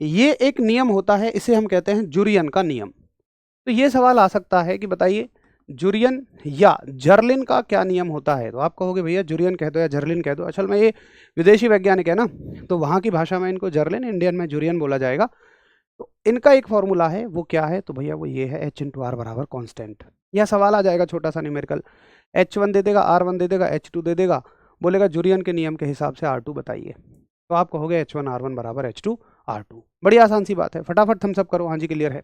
ये एक नियम होता है, इसे हम कहते हैं जुरियन का नियम। तो ये सवाल आ सकता है कि बताइए जुरियन या जर्लिन का क्या नियम होता है, तो आप कहोगे भैया जुरियन कह दो या जर्लिन कह दो, असल में ये विदेशी वैज्ञानिक है ना, तो वहाँ की भाषा में इनको जर्लिन, इंडियन में जुरियन बोला जाएगा। तो इनका एक फॉर्मूला है, वो क्या है, तो भैया वो ये है H इंटू आर बराबर कॉन्स्टेंट। यह सवाल आ जाएगा छोटा सा न्यूमेरिकल, H1 दे देगा, R1 दे देगा, H2 दे देगा, बोलेगा जुरियन के नियम के हिसाब से R2 बताइए, तो आप कहोगे H1 R1 बराबर H2 R2। बड़ी आसान सी बात है, फटाफट थम्स अप करो, हाँ जी क्लियर है।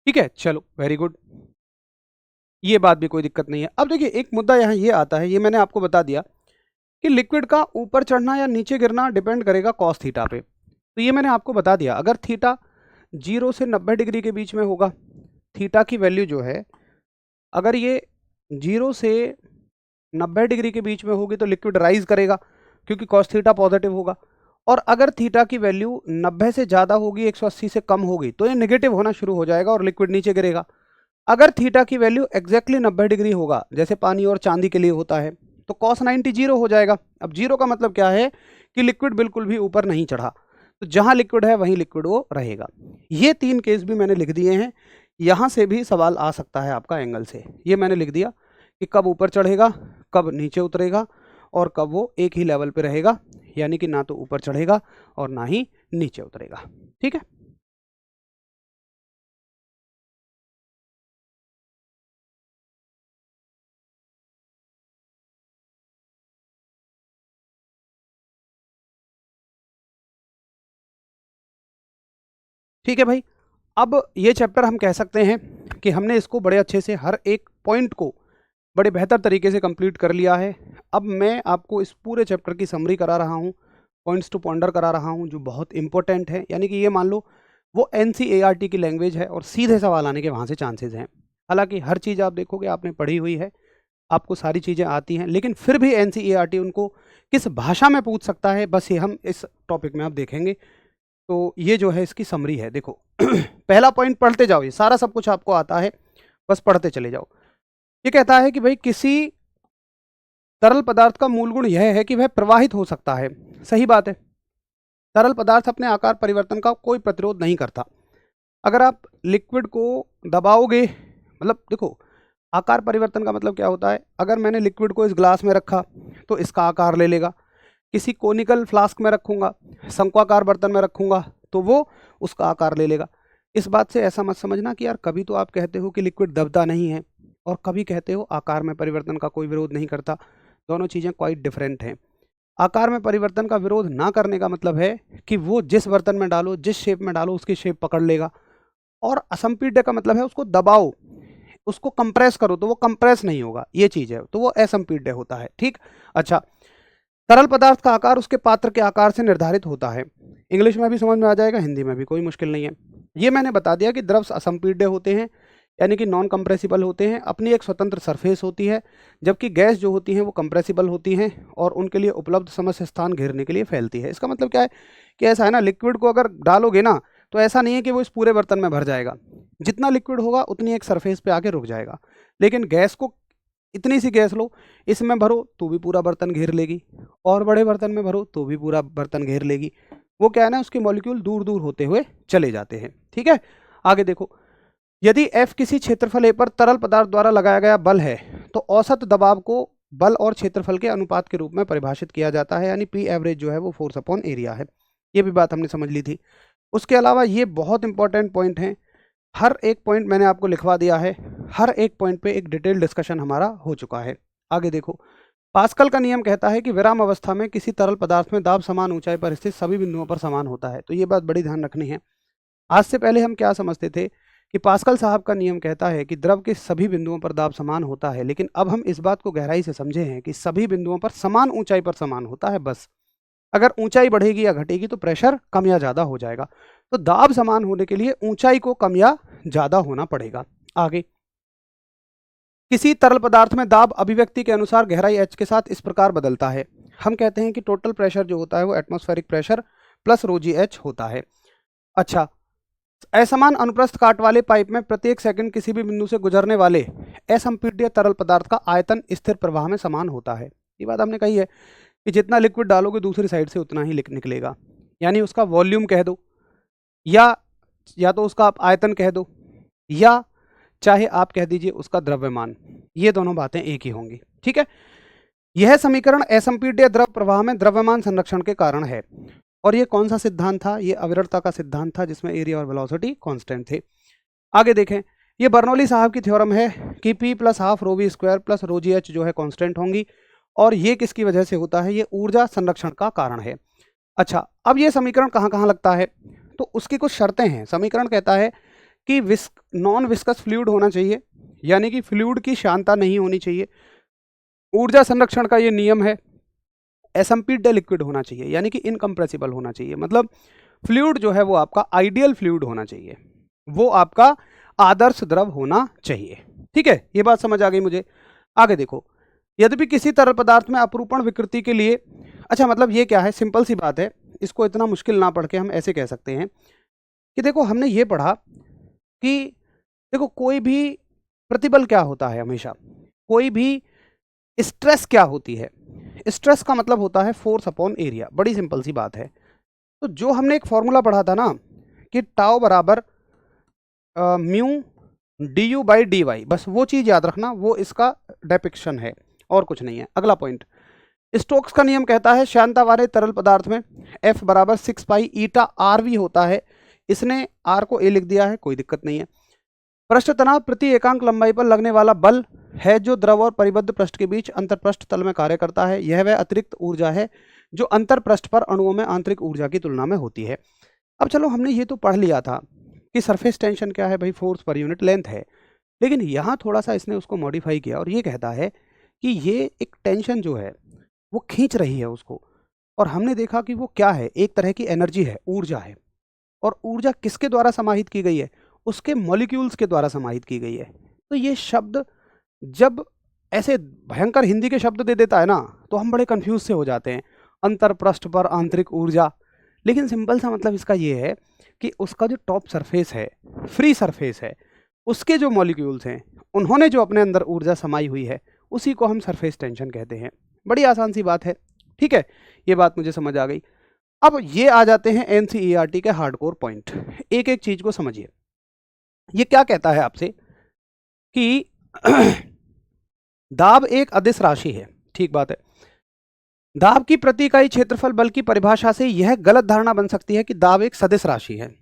ठीक है, चलो वेरी गुड, ये बात भी कोई दिक्कत नहीं है। अब देखिए एक मुद्दा यहाँ ये आता है, ये मैंने आपको बता दिया कि लिक्विड का ऊपर चढ़ना या नीचे गिरना डिपेंड करेगा कॉस थीटा पे। तो ये मैंने आपको बता दिया, अगर थीटा 0 से 90 डिग्री के बीच में होगा, थीटा की वैल्यू जो है अगर ये 0 से 90 डिग्री के बीच में होगी तो लिक्विड राइज करेगा क्योंकि कॉस थीटा पॉजिटिव होगा, और अगर थीटा की वैल्यू 90 से ज़्यादा होगी, 180 से कम होगी, तो ये नेगेटिव होना शुरू हो जाएगा और लिक्विड नीचे गिरेगा। अगर थीटा की वैल्यू एग्जैक्टली 90 डिग्री होगा, जैसे पानी और चांदी के लिए होता है, तो कॉस 90 जीरो हो जाएगा। अब जीरो का मतलब क्या है कि लिक्विड बिल्कुल भी ऊपर नहीं चढ़ा, तो जहां लिक्विड है वहीं लिक्विड वो रहेगा। ये तीन केस भी मैंने लिख दिए हैं, यहां से भी सवाल आ सकता है आपका एंगल से, ये मैंने लिख दिया कि कब ऊपर चढ़ेगा, कब नीचे उतरेगा, और कब वो एक ही लेवल पे रहेगा, यानी कि ना तो ऊपर चढ़ेगा और ना ही नीचे उतरेगा। ठीक है, ठीक है भाई। अब ये चैप्टर हम कह सकते हैं कि हमने इसको बड़े अच्छे से हर एक पॉइंट को बड़े बेहतर तरीके से कंप्लीट कर लिया है। अब मैं आपको इस पूरे चैप्टर की समरी करा रहा हूँ, पॉइंट्स टू पॉन्डर करा रहा हूँ जो बहुत इंपॉर्टेंट है, यानी कि ये मान लो वो NCERT की लैंग्वेज है और सीधे सवाल आने के वहाँ से चांसेस हैं। हालांकि हर चीज़ आप देखोगे आपने पढ़ी हुई है, आपको सारी चीज़ें आती हैं, लेकिन फिर भी NCERT उनको किस भाषा में पूछ सकता है, बस ये हम इस टॉपिक में आप देखेंगे। तो ये जो है इसकी समरी है, देखो पहला पॉइंट पढ़ते जाओ, ये सारा सब कुछ आपको आता है, बस पढ़ते चले जाओ। ये कहता है कि भाई किसी तरल पदार्थ का मूल गुण यह है कि वह प्रवाहित हो सकता है। सही बात है, तरल पदार्थ अपने आकार परिवर्तन का कोई प्रतिरोध नहीं करता। अगर आप लिक्विड को दबाओगे, मतलब देखो आकार परिवर्तन का मतलब क्या होता है, अगर मैंने लिक्विड को इस ग्लास में रखा तो इसका आकार ले लेगा, किसी कोनिकल फ्लास्क में रखूंगा, शंक्वाकार बर्तन में रखूंगा तो वो उसका आकार ले लेगा। इस बात से ऐसा मत समझना कि यार कभी तो आप कहते हो कि लिक्विड दबता नहीं है और कभी कहते हो आकार में परिवर्तन का कोई विरोध नहीं करता, दोनों चीज़ें क्वाइट डिफरेंट हैं। आकार में परिवर्तन का विरोध ना करने का मतलब है कि वो जिस बर्तन में डालो, जिस शेप में डालो, उसकी शेप पकड़ लेगा, और असंपीड्य का मतलब है उसको दबाओ, उसको कंप्रेस करो तो वो कंप्रेस नहीं होगा, ये चीज़ है, तो वो असंपीड्य होता है। ठीक, अच्छा, तरल पदार्थ का आकार उसके पात्र के आकार से निर्धारित होता है। इंग्लिश में भी समझ में आ जाएगा, हिंदी में भी, कोई मुश्किल नहीं है। ये मैंने बता दिया कि द्रव असंपीड्य होते हैं, यानी कि नॉन कंप्रेसिबल होते हैं, अपनी एक स्वतंत्र सरफेस होती है, जबकि गैस जो होती हैं वो कंप्रेसिबल होती हैं और उनके लिए उपलब्ध समस्त स्थान घेरने के लिए फैलती है। इसका मतलब क्या है कि ऐसा है ना, लिक्विड को अगर डालोगे ना तो ऐसा नहीं है कि वो इस पूरे बर्तन में भर जाएगा, जितना लिक्विड होगा उतनी एक सरफेस पे आके रुक जाएगा। लेकिन गैस को, इतनी सी गैस लो, इसमें भरो तो भी पूरा बर्तन घेर लेगी, और बड़े बर्तन में भरो तो भी पूरा बर्तन घेर लेगी। वो क्या है ना, उसके मॉलिक्यूल दूर दूर होते हुए चले जाते हैं। ठीक है, आगे देखो, यदि F किसी क्षेत्रफल A पर तरल पदार्थ द्वारा लगाया गया बल है तो औसत दबाव को बल और क्षेत्रफल के अनुपात के रूप में परिभाषित किया जाता है, यानी P एवरेज जो है वो फोर्स अपॉन एरिया है। ये भी बात हमने समझ ली थी। उसके अलावा ये बहुत इंपॉर्टेंट पॉइंट हैं, हर एक पॉइंट मैंने आपको लिखवा दिया है, हर एक पॉइंट पे एक डिटेल डिस्कशन हमारा हो चुका है। आगे देखो, पास्कल का नियम कहता है कि विराम अवस्था में किसी तरल पदार्थ में दाब समान ऊंचाई पर स्थित सभी बिंदुओं पर समान होता है। तो ये बात बड़ी ध्यान रखनी है। आज से पहले हम क्या समझते थे कि पास्कल साहब का नियम कहता है कि द्रव के सभी बिंदुओं पर दाब समान होता है, लेकिन अब हम इस बात को गहराई से समझे हैं कि सभी बिंदुओं पर समान ऊंचाई पर समान होता है। बस अगर ऊंचाई बढ़ेगी या घटेगी तो प्रेशर कम या ज़्यादा हो जाएगा। तो दाब समान होने के लिए ऊंचाई को कम या ज़्यादा होना पड़ेगा। आगे, किसी तरल पदार्थ में दाब अभिव्यक्ति के अनुसार गहराई h के साथ इस प्रकार बदलता है। हम कहते हैं कि टोटल प्रेशर जो होता है वो एटमॉस्फेरिक प्रेशर प्लस ρgh होता है। अच्छा, असमान अनुप्रस्थ काट वाले पाइप में प्रत्येक सेकंड किसी भी बिंदु से गुजरने वाले असंपीड्य तरल पदार्थ का आयतन स्थिर प्रवाह में समान होता है। ये बात हमने कही है कि जितना लिक्विड डालोगे दूसरी साइड से उतना ही निकलेगा, यानी उसका वॉल्यूम कह दो या तो उसका आप आयतन कह दो, या चाहे आप कह दीजिए उसका द्रव्यमान। ये दोनों बातें एक ही होंगी। ठीक है, यह समीकरण असंपीड्य द्रव प्रवाह में द्रव्यमान संरक्षण के कारण है। और ये कौन सा सिद्धांत था? ये अविरलता का सिद्धांत था, जिसमें एरिया और वेलोसिटी कांस्टेंट थे। आगे देखें, ये बर्नौली साहब की थ्योरम है कि P + ½ ρv² प्लस ρgh जो है कांस्टेंट होंगी, और ये किसकी वजह से होता है? ये ऊर्जा संरक्षण का कारण है। अच्छा, अब ये समीकरण कहाँ कहाँ लगता है? तो उसकी कुछ शर्तें हैं। समीकरण कहता है कि नॉन विस्कस फ्लूइड होना चाहिए, यानी कि फ्लूइड की शांता नहीं होनी चाहिए। ऊर्जा संरक्षण का ये नियम है। असंपीड्य लिक्विड होना चाहिए, यानी कि इनकम्प्रेसिबल होना चाहिए। मतलब फ्लूइड जो है वो आपका आइडियल फ्लूइड होना चाहिए, वो आपका आदर्श द्रव होना चाहिए। ठीक है, ये बात समझ आ गई मुझे। आगे देखो, यद्यपि किसी तरल पदार्थ में अपरूपण विकृति के लिए, अच्छा मतलब ये क्या है? सिंपल सी बात है, इसको इतना मुश्किल ना पढ़ के हम ऐसे कह सकते हैं कि देखो, हमने ये पढ़ा कि देखो कोई भी प्रतिबल क्या होता है, हमेशा कोई भी स्ट्रेस क्या होती है? स्ट्रेस का मतलब होता है फोर्स अपॉन एरिया। बड़ी सिंपल सी बात है। तो जो हमने एक फॉर्मूला पढ़ा था ना कि टाउ बराबर म्यू du/dy, बस वो चीज़ याद रखना, वो इसका डेपिक्शन है और कुछ नहीं है। अगला पॉइंट, स्टोक्स का नियम कहता है श्यानता वाले तरल पदार्थ में F = 6 पाई ईटा RV होता है। इसने R को A लिख दिया है, कोई दिक्कत नहीं है। पृष्ठ तनाव प्रति एकांक लंबाई पर लगने वाला बल है जो द्रव और परिबद्ध पृष्ठ के बीच अंतरपृष्ठ तल में कार्य करता है। यह वह अतिरिक्त ऊर्जा है जो अंतरपृष्ठ पर अणुओं में आंतरिक ऊर्जा की तुलना में होती है। अब चलो, हमने ये तो पढ़ लिया था कि सरफेस टेंशन क्या है भाई, फोर्स पर यूनिट लेंथ है। लेकिन यहाँ थोड़ा सा इसने उसको मॉडिफाई किया और ये कहता है कि ये एक टेंशन जो है वो खींच रही है उसको, और हमने देखा कि वो क्या है? एक तरह की एनर्जी है, ऊर्जा है। और ऊर्जा किसके द्वारा समाहित की गई है? उसके मॉलिक्यूल्स के द्वारा समाहित की गई है। तो ये शब्द जब ऐसे भयंकर हिंदी के शब्द दे देता है ना, तो हम बड़े कंफ्यूज से हो जाते हैं। अंतरपृष्ठ पर आंतरिक ऊर्जा, लेकिन सिंपल सा मतलब इसका ये है कि उसका जो टॉप सरफेस है, फ्री सरफेस है, उसके जो मॉलिक्यूल्स हैं, उन्होंने जो अपने अंदर ऊर्जा समाई हुई है, उसी को हम सरफेस टेंशन कहते हैं। बड़ी आसान सी बात है। ठीक है, ये बात मुझे समझ आ गई। अब ये आ जाते हैं NCERT के हार्डकोर पॉइंट। एक एक चीज को समझिए। ये क्या कहता है आपसे कि दाब एक अदिश राशि है। ठीक बात है। दाब की प्रति इकाई क्षेत्रफल बल की परिभाषा से यह गलत धारणा बन सकती है कि दाब एक सदिश राशि है।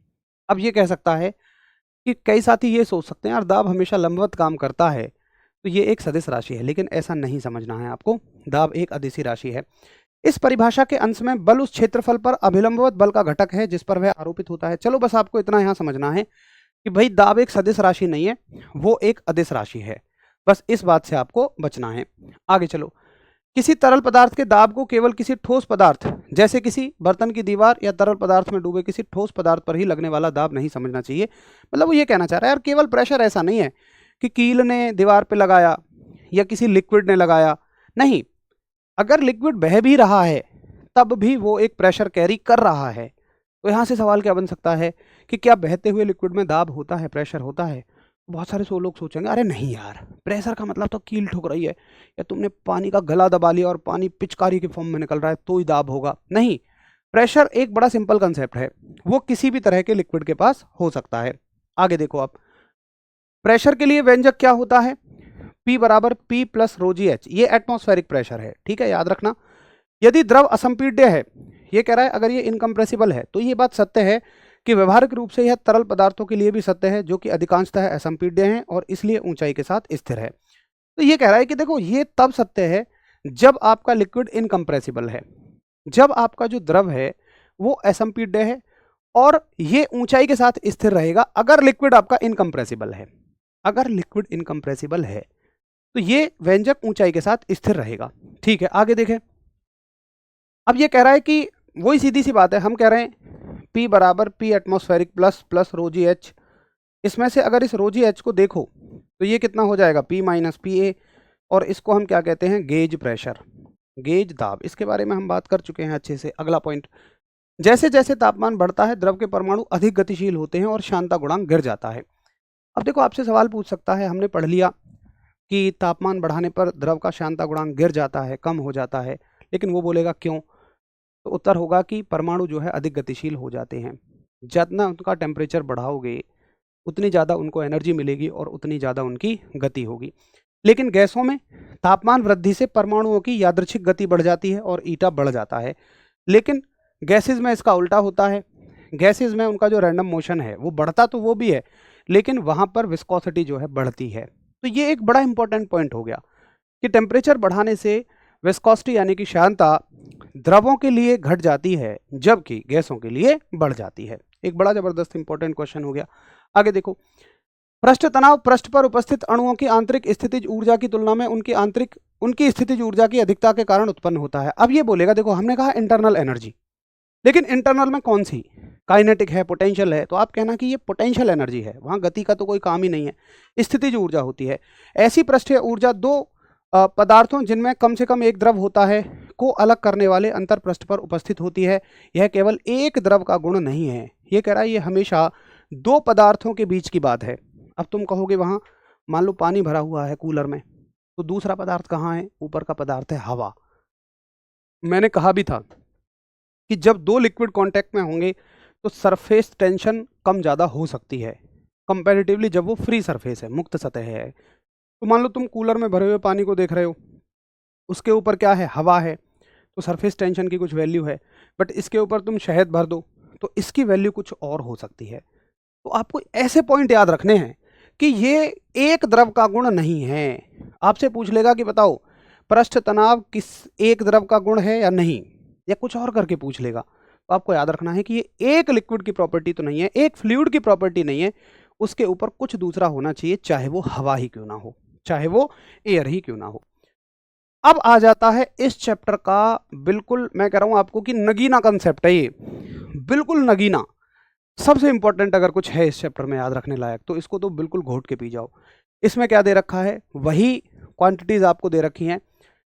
अब ये कह सकता है कि कई साथी ये सोच सकते हैं यार दाब हमेशा लंबवत काम करता है, तो ये एक सदिश राशि है, लेकिन ऐसा नहीं समझना है आपको। दाब एक अदिशी राशि है। इस परिभाषा के अंश में बल उस क्षेत्रफल पर अभिलंबवत बल का घटक है जिस पर वह आरोपित होता है। चलो बस आपको इतना यहाँ समझना है कि भाई दाब एक सदिश राशि नहीं है, वो एक अदिश राशि है। बस इस बात से आपको बचना है। आगे चलो, किसी तरल पदार्थ के दाब को केवल किसी ठोस पदार्थ, जैसे किसी बर्तन की दीवार या तरल पदार्थ में डूबे किसी ठोस पदार्थ पर ही लगने वाला दाब नहीं समझना चाहिए। मतलब वो ये कहना चाह रहा है यार केवल प्रेशर ऐसा नहीं है कि कील ने दीवार पे लगाया या किसी लिक्विड ने लगाया। नहीं, अगर लिक्विड बह भी रहा है तब भी वो एक प्रेशर कैरी कर रहा है। तो यहाँ से सवाल क्या बन सकता है कि क्या बहते हुए लिक्विड में दाब होता है, प्रेशर होता है? बहुत सारे लोग सोचेंगे अरे नहीं यार, प्रेशर का मतलब तो कील ठुक रही है या तुमने पानी का गला दबा लिया और पानी पिचकारी के फॉर्म में निकल रहा है तो ही दाब होगा। नहीं, प्रेशर एक बड़ा सिंपल कंसेप्ट है, वो किसी भी तरह के लिक्विड के पास हो सकता है। आगे देखो आप, प्रेशर के लिए व्यंजक क्या होता है? P = P + ρgh, ये एटमॉस्फेरिक प्रेशर है। ठीक है, याद रखना। यदि द्रव असंपीड्य है ये कह रहा है अगर ये इनकम्प्रेसिबल है तो ये बात सत्य है कि व्यवहारिक रूप से यह तरल पदार्थों के लिए भी सत्य है, जो कि अधिकांशतः असंपीड्य हैं और इसलिए ऊंचाई के साथ स्थिर है। तो ये कह रहा है कि देखो ये तब सत्य है जब आपका लिक्विड इनकम्प्रेसिबल है, जब आपका जो द्रव है वो असंपीड्य है और ये ऊंचाई के साथ स्थिर रहेगा। अगर लिक्विड आपका इनकम्प्रेसिबल है, अगर लिक्विड इनकम्प्रेसिबल है तो ये व्यंजक ऊंचाई के साथ स्थिर रहेगा। ठीक है, आगे देखें। अब ये कह रहा है कि वही सीधी सी बात है, हम कह रहे हैं P बराबर P एटमॉस्फेरिक प्लस प्लस रो जी एच। इसमें से अगर इस रो जी एच को देखो तो ये कितना हो जाएगा, P माइनस पी ए, और इसको हम क्या कहते हैं, गेज प्रेशर, गेज दाब। इसके बारे में हम बात कर चुके हैं अच्छे से। अगला पॉइंट, जैसे जैसे तापमान बढ़ता है द्रव के परमाणु अधिक गतिशील होते हैं और शांता गुणांक गिर जाता है। अब देखो आपसे सवाल पूछ सकता है, हमने पढ़ लिया कि तापमान बढ़ाने पर द्रव का शांता गुणांक गिर जाता है, कम हो जाता है, लेकिन वो बोलेगा क्यों? तो उत्तर होगा कि परमाणु जो है अधिक गतिशील हो जाते हैं। जितना उनका टेम्परेचर बढ़ाओगे उतनी ज़्यादा उनको एनर्जी मिलेगी और उतनी ज़्यादा उनकी गति होगी। लेकिन गैसों में तापमान वृद्धि से परमाणुओं की यादृच्छिक गति बढ़ जाती है और ईटा बढ़ जाता है, लेकिन गैसेज में इसका उल्टा होता है। गैसेज में उनका जो रैंडम मोशन है वो बढ़ता तो वो भी है, लेकिन वहाँ पर विस्कोसिटी जो है बढ़ती है। तो ये एक बड़ा इंपॉर्टेंट पॉइंट हो गया कि टेम्परेचर बढ़ाने से विस्कोसिटी यानी कि शांता द्रवों के लिए घट जाती है जबकि गैसों के लिए बढ़ जाती है। एक बड़ा जबरदस्त इंपॉर्टेंट क्वेश्चन हो गया। आगे देखो, पृष्ठ तनाव पृष्ठ पर उपस्थित अणुओं की आंतरिक स्थितिज ऊर्जा की तुलना में उनकी स्थितिज ऊर्जा की अधिकता के कारण उत्पन्न होता है। अब ये बोलेगा, देखो हमने कहा इंटरनल एनर्जी, लेकिन इंटरनल में कौन सी, काइनेटिक है, पोटेंशियल है, तो आप कहना कि ये पोटेंशियल एनर्जी है, वहाँ गति का तो कोई काम ही नहीं है, स्थितिज ऊर्जा होती है। ऐसी पृष्ठीय ऊर्जा दो पदार्थों जिनमें कम से कम एक द्रव होता है को अलग करने वाले अंतर पृष्ठ पर उपस्थित होती है। यह केवल एक द्रव का गुण नहीं है। ये कह रहा है ये हमेशा दो पदार्थों के बीच की बात है। अब तुम कहोगे वहाँ मान लो पानी भरा हुआ है कूलर में, तो दूसरा पदार्थ कहाँ है? ऊपर का पदार्थ है हवा। मैंने कहा भी था कि जब दो लिक्विड कांटेक्ट में होंगे तो सरफेस टेंशन कम ज़्यादा हो सकती है कंपैरेटिवली जब वो फ्री सरफेस है, मुक्त सतह है। तो मान लो तुम कूलर में भरे हुए पानी को देख रहे हो, उसके ऊपर क्या है, हवा है, तो सरफेस टेंशन की कुछ वैल्यू है, बट इसके ऊपर तुम शहद भर दो तो इसकी वैल्यू कुछ और हो सकती है। तो आपको ऐसे पॉइंट याद रखने हैं कि ये एक द्रव का गुण नहीं है। आपसे पूछ लेगा कि बताओ पृष्ठ तनाव किस एक द्रव का गुण है या नहीं, या कुछ और करके पूछ लेगा, तो आपको याद रखना है कि ये एक लिक्विड की प्रॉपर्टी तो नहीं है, एक फ्लूइड की प्रॉपर्टी नहीं है, उसके ऊपर कुछ दूसरा होना चाहिए, चाहे वो हवा ही क्यों ना हो, चाहे वो एयर ही क्यों ना हो। अब आ जाता है इस चैप्टर का, बिल्कुल मैं कह रहा हूं आपको कि नगीना कंसेप्ट है ये, बिल्कुल नगीना, सबसे इंपॉर्टेंट अगर कुछ है इस चैप्टर में याद रखने लायक तो इसको तो बिल्कुल घोट के पी जाओ। इसमें क्या दे रखा है, वही क्वांटिटीज आपको दे रखी हैं,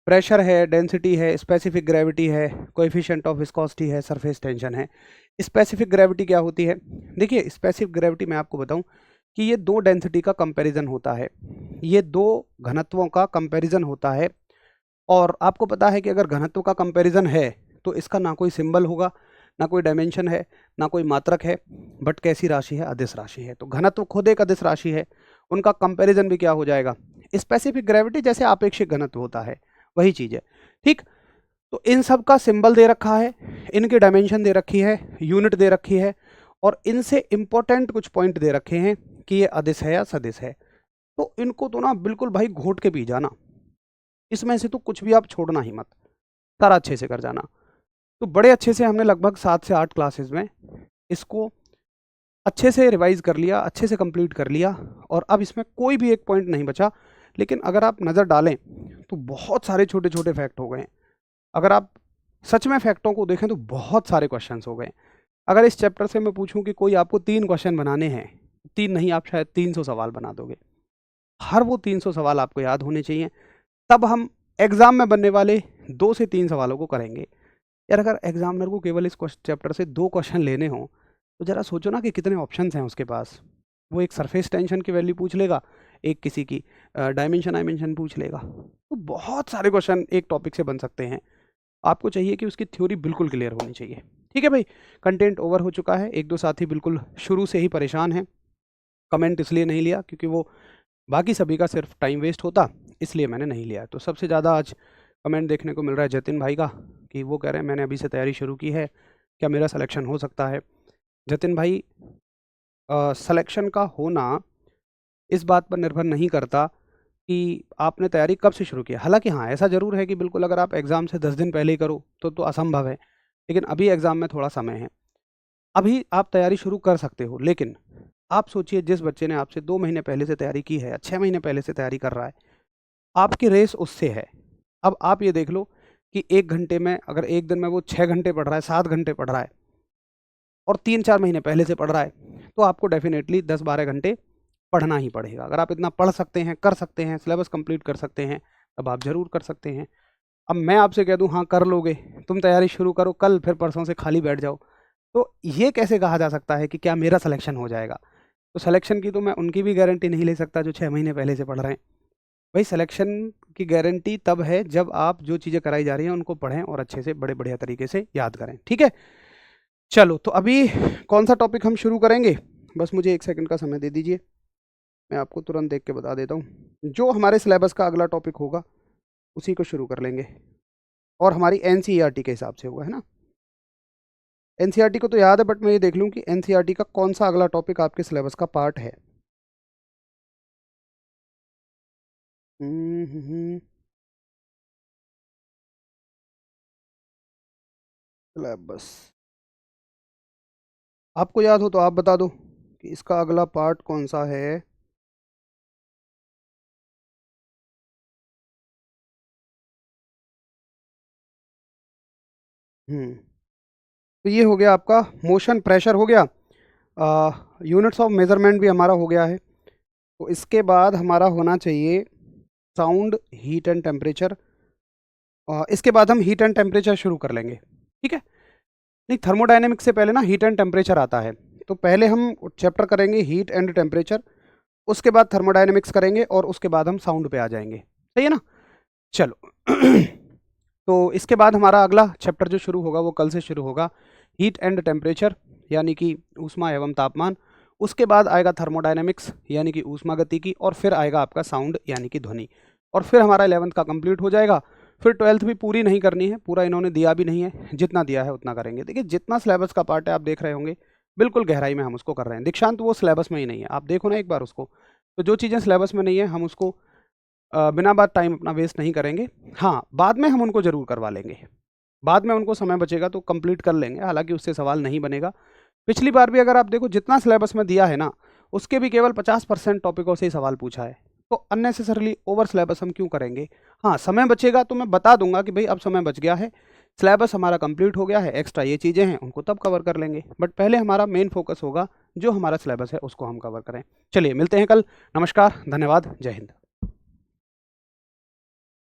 प्रेशर है, डेंसिटी है, स्पेसिफिक ग्रेविटी है, कोएफिशिएंट ऑफ विस्कोसिटी है, सरफेस टेंशन है। स्पेसिफिक ग्रेविटी क्या होती है? देखिए स्पेसिफिक ग्रेविटी मैं आपको बताऊं कि ये दो डेंसिटी का कंपैरिजन होता है, ये दो घनत्वों का कंपैरिजन होता है। और आपको पता है कि अगर घनत्व का कंपैरिजन है तो इसका ना कोई सिंबल होगा, ना कोई डायमेंशन है, ना कोई मात्रक है, बट कैसी राशि है? अदिश राशि है। तो घनत्व खुद एक अदिश राशि है, उनका कंपैरिजन भी क्या हो जाएगा? स्पेसिफिक ग्रेविटी जैसे आपेक्षिक घनत्व होता है वही चीज़ है। ठीक, तो इन सब का सिंबल दे रखा है, इनकी डायमेंशन दे रखी है, यूनिट दे रखी है, और इनसे इंपॉर्टेंट कुछ पॉइंट दे रखे हैं कि ये अदिश है या सदिश है। तो इनको तो ना बिल्कुल भाई घोट के पी जाना, इसमें से तो कुछ भी आप छोड़ना ही मत, सारा अच्छे से कर जाना। तो बड़े अच्छे से हमने लगभग 7 से 8 क्लासेस में इसको अच्छे से रिवाइज कर लिया, अच्छे से कंप्लीट कर लिया, और अब इसमें कोई भी एक पॉइंट नहीं बचा। लेकिन अगर आप नज़र डालें तो बहुत सारे छोटे छोटे फैक्ट हो गए। अगर आप सच में फैक्टों को देखें तो बहुत सारे क्वेश्चंस हो गए। अगर इस चैप्टर से मैं पूछूं कि कोई आपको 3 क्वेश्चन बनाने हैं, 3 नहीं आप शायद 300 सवाल बना दोगे। हर वो 300 सवाल आपको याद होने चाहिए, तब हम एग्ज़ाम में बनने वाले 2 से 3 सवालों को करेंगे। यार अगर एग्जामिनर को केवल इस चैप्टर से 2 क्वेश्चन लेने हों तो ज़रा सोचो ना कि कितने ऑप्शंस हैं उसके पास। वो एक सरफेस टेंशन की वैल्यू पूछ लेगा, एक किसी की डायमेंशन पूछ लेगा, तो बहुत सारे क्वेश्चन एक टॉपिक से बन सकते हैं। आपको चाहिए कि उसकी थ्योरी बिल्कुल क्लियर होनी चाहिए। ठीक है भाई, कंटेंट ओवर हो चुका है। 1-2 साथी बिल्कुल शुरू से ही परेशान हैं, कमेंट इसलिए नहीं लिया क्योंकि वो बाकी सभी का सिर्फ टाइम वेस्ट होता, इसलिए मैंने नहीं लिया। तो सबसे ज़्यादा आज कमेंट देखने को मिल रहा है जतिन भाई का कि वो कह रहे हैं मैंने अभी से तैयारी शुरू की है, क्या मेरा सिलेक्शन हो सकता है? जतिन भाई, सिलेक्शन का होना इस बात पर निर्भर नहीं करता कि आपने तैयारी कब से शुरू की है। हालाँकि हाँ, ऐसा ज़रूर है कि बिल्कुल अगर आप एग्ज़ाम से 10 दिन पहले ही करो तो असंभव है, लेकिन अभी एग्ज़ाम में थोड़ा समय है। अभी आप तैयारी शुरू कर सकते हो, लेकिन आप सोचिए जिस बच्चे ने आपसे 2 महीने पहले से तैयारी की है या 6 महीने पहले से तैयारी कर रहा है, आपकी रेस उससे है। अब आप ये देख लो कि 1 घंटे में अगर 1 दिन में वो 6 घंटे पढ़ रहा है, 7 घंटे पढ़ रहा है और 3-4 महीने पहले से पढ़ रहा है, तो आपको डेफ़िनेटली 10-12 घंटे पढ़ना ही पड़ेगा। अगर आप इतना पढ़ सकते हैं, कर सकते हैं, सिलेबस कंप्लीट कर सकते हैं, तब आप ज़रूर कर सकते हैं। अब मैं आपसे कह दूँ हाँ कर लोगे, तुम तैयारी शुरू करो कल, फिर परसों से खाली बैठ जाओ, तो ये कैसे कहा जा सकता है कि क्या मेरा सिलेक्शन हो जाएगा? तो सिलेक्शन की तो मैं उनकी भी गारंटी नहीं ले सकता जो 6 महीने पहले से पढ़ रहे हैं। भाई सिलेक्शन की गारंटी तब है जब आप जो चीज़ें कराई जा रही हैं उनको पढ़ें और अच्छे से बड़े बढ़िया तरीके से याद करें, ठीक है? चलो, तो अभी कौन सा टॉपिक हम शुरू करेंगे? बस मुझे 1 सेकंड का समय दे दीजिए, मैं आपको तुरंत देख के बता देता हूँ। जो हमारे सिलेबस का अगला टॉपिक होगा, उसी को शुरू कर लेंगे और हमारी एनसीईआरटी के हिसाब से होगा, है ना? एनसीईआरटी को तो याद है, बट मैं ये देख लूँ कि एनसीईआरटी का कौन सा अगला टॉपिक आपके सिलेबस का पार्ट है। सिलेबस आपको याद हो तो आप बता दो कि इसका अगला पार्ट कौन सा है। तो ये हो गया आपका मोशन प्रेशर हो गया, यूनिट्स ऑफ मेजरमेंट भी हमारा हो गया है। तो इसके बाद हमारा होना चाहिए साउंड, हीट एंड टेम्परेचर। इसके बाद हम हीट एंड टेम्परेचर शुरू कर लेंगे, ठीक है? नहीं, थर्मोडायनेमिक्स से पहले ना हीट एंड टेम्परेचर आता है, तो पहले हम चैप्टर करेंगे हीट एंड टेम्परेचर, उसके बाद थर्मोडायनेमिक्स करेंगे और उसके बाद हम साउंड पे आ जाएंगे, सही है ना? चलो तो इसके बाद हमारा अगला चैप्टर जो शुरू होगा वो कल से शुरू होगा, हीट एंड टेम्परेचर यानी कि ऊष्मा एवं तापमान। उसके बाद आएगा थर्मोडायनेमिक्स यानी कि ऊष्मागतिकी, और फिर आएगा आपका साउंड यानी कि ध्वनि, और फिर हमारा 11th का कंप्लीट हो जाएगा। फिर 12th भी पूरी नहीं करनी है, पूरा इन्होंने दिया भी नहीं है, जितना दिया है उतना करेंगे। देखिए जितना सिलेबस का पार्ट है आप देख रहे होंगे, बिल्कुल गहराई में हम उसको कर रहे हैं। दीक्षांत वो सिलेबस में ही नहीं है, आप देखो ना एक बार उसको। तो जो चीज़ें सिलेबस में नहीं है हम उसको बिना बात टाइम अपना वेस्ट नहीं करेंगे। हाँ, बाद में हम उनको ज़रूर करवा लेंगे, बाद में उनको समय बचेगा तो कंप्लीट कर लेंगे, हालांकि उससे सवाल नहीं बनेगा। पिछली बार भी अगर आप देखो जितना सिलेबस में दिया है ना, उसके भी केवल 50% टॉपिकों से ही सवाल पूछा है, तो अननेसेसरली ओवर सिलेबस हम क्यों करेंगे? हाँ, समय बचेगा तो मैं बता दूंगा कि भाई अब समय बच गया है, सिलेबस हमारा कंप्लीट हो गया है, एक्स्ट्रा ये चीज़ें हैं उनको तब कवर कर लेंगे, बट पहले हमारा मेन फोकस होगा जो हमारा सिलेबस है उसको हम कवर करें। चलिए मिलते हैं कल, नमस्कार, धन्यवाद, जय हिंद।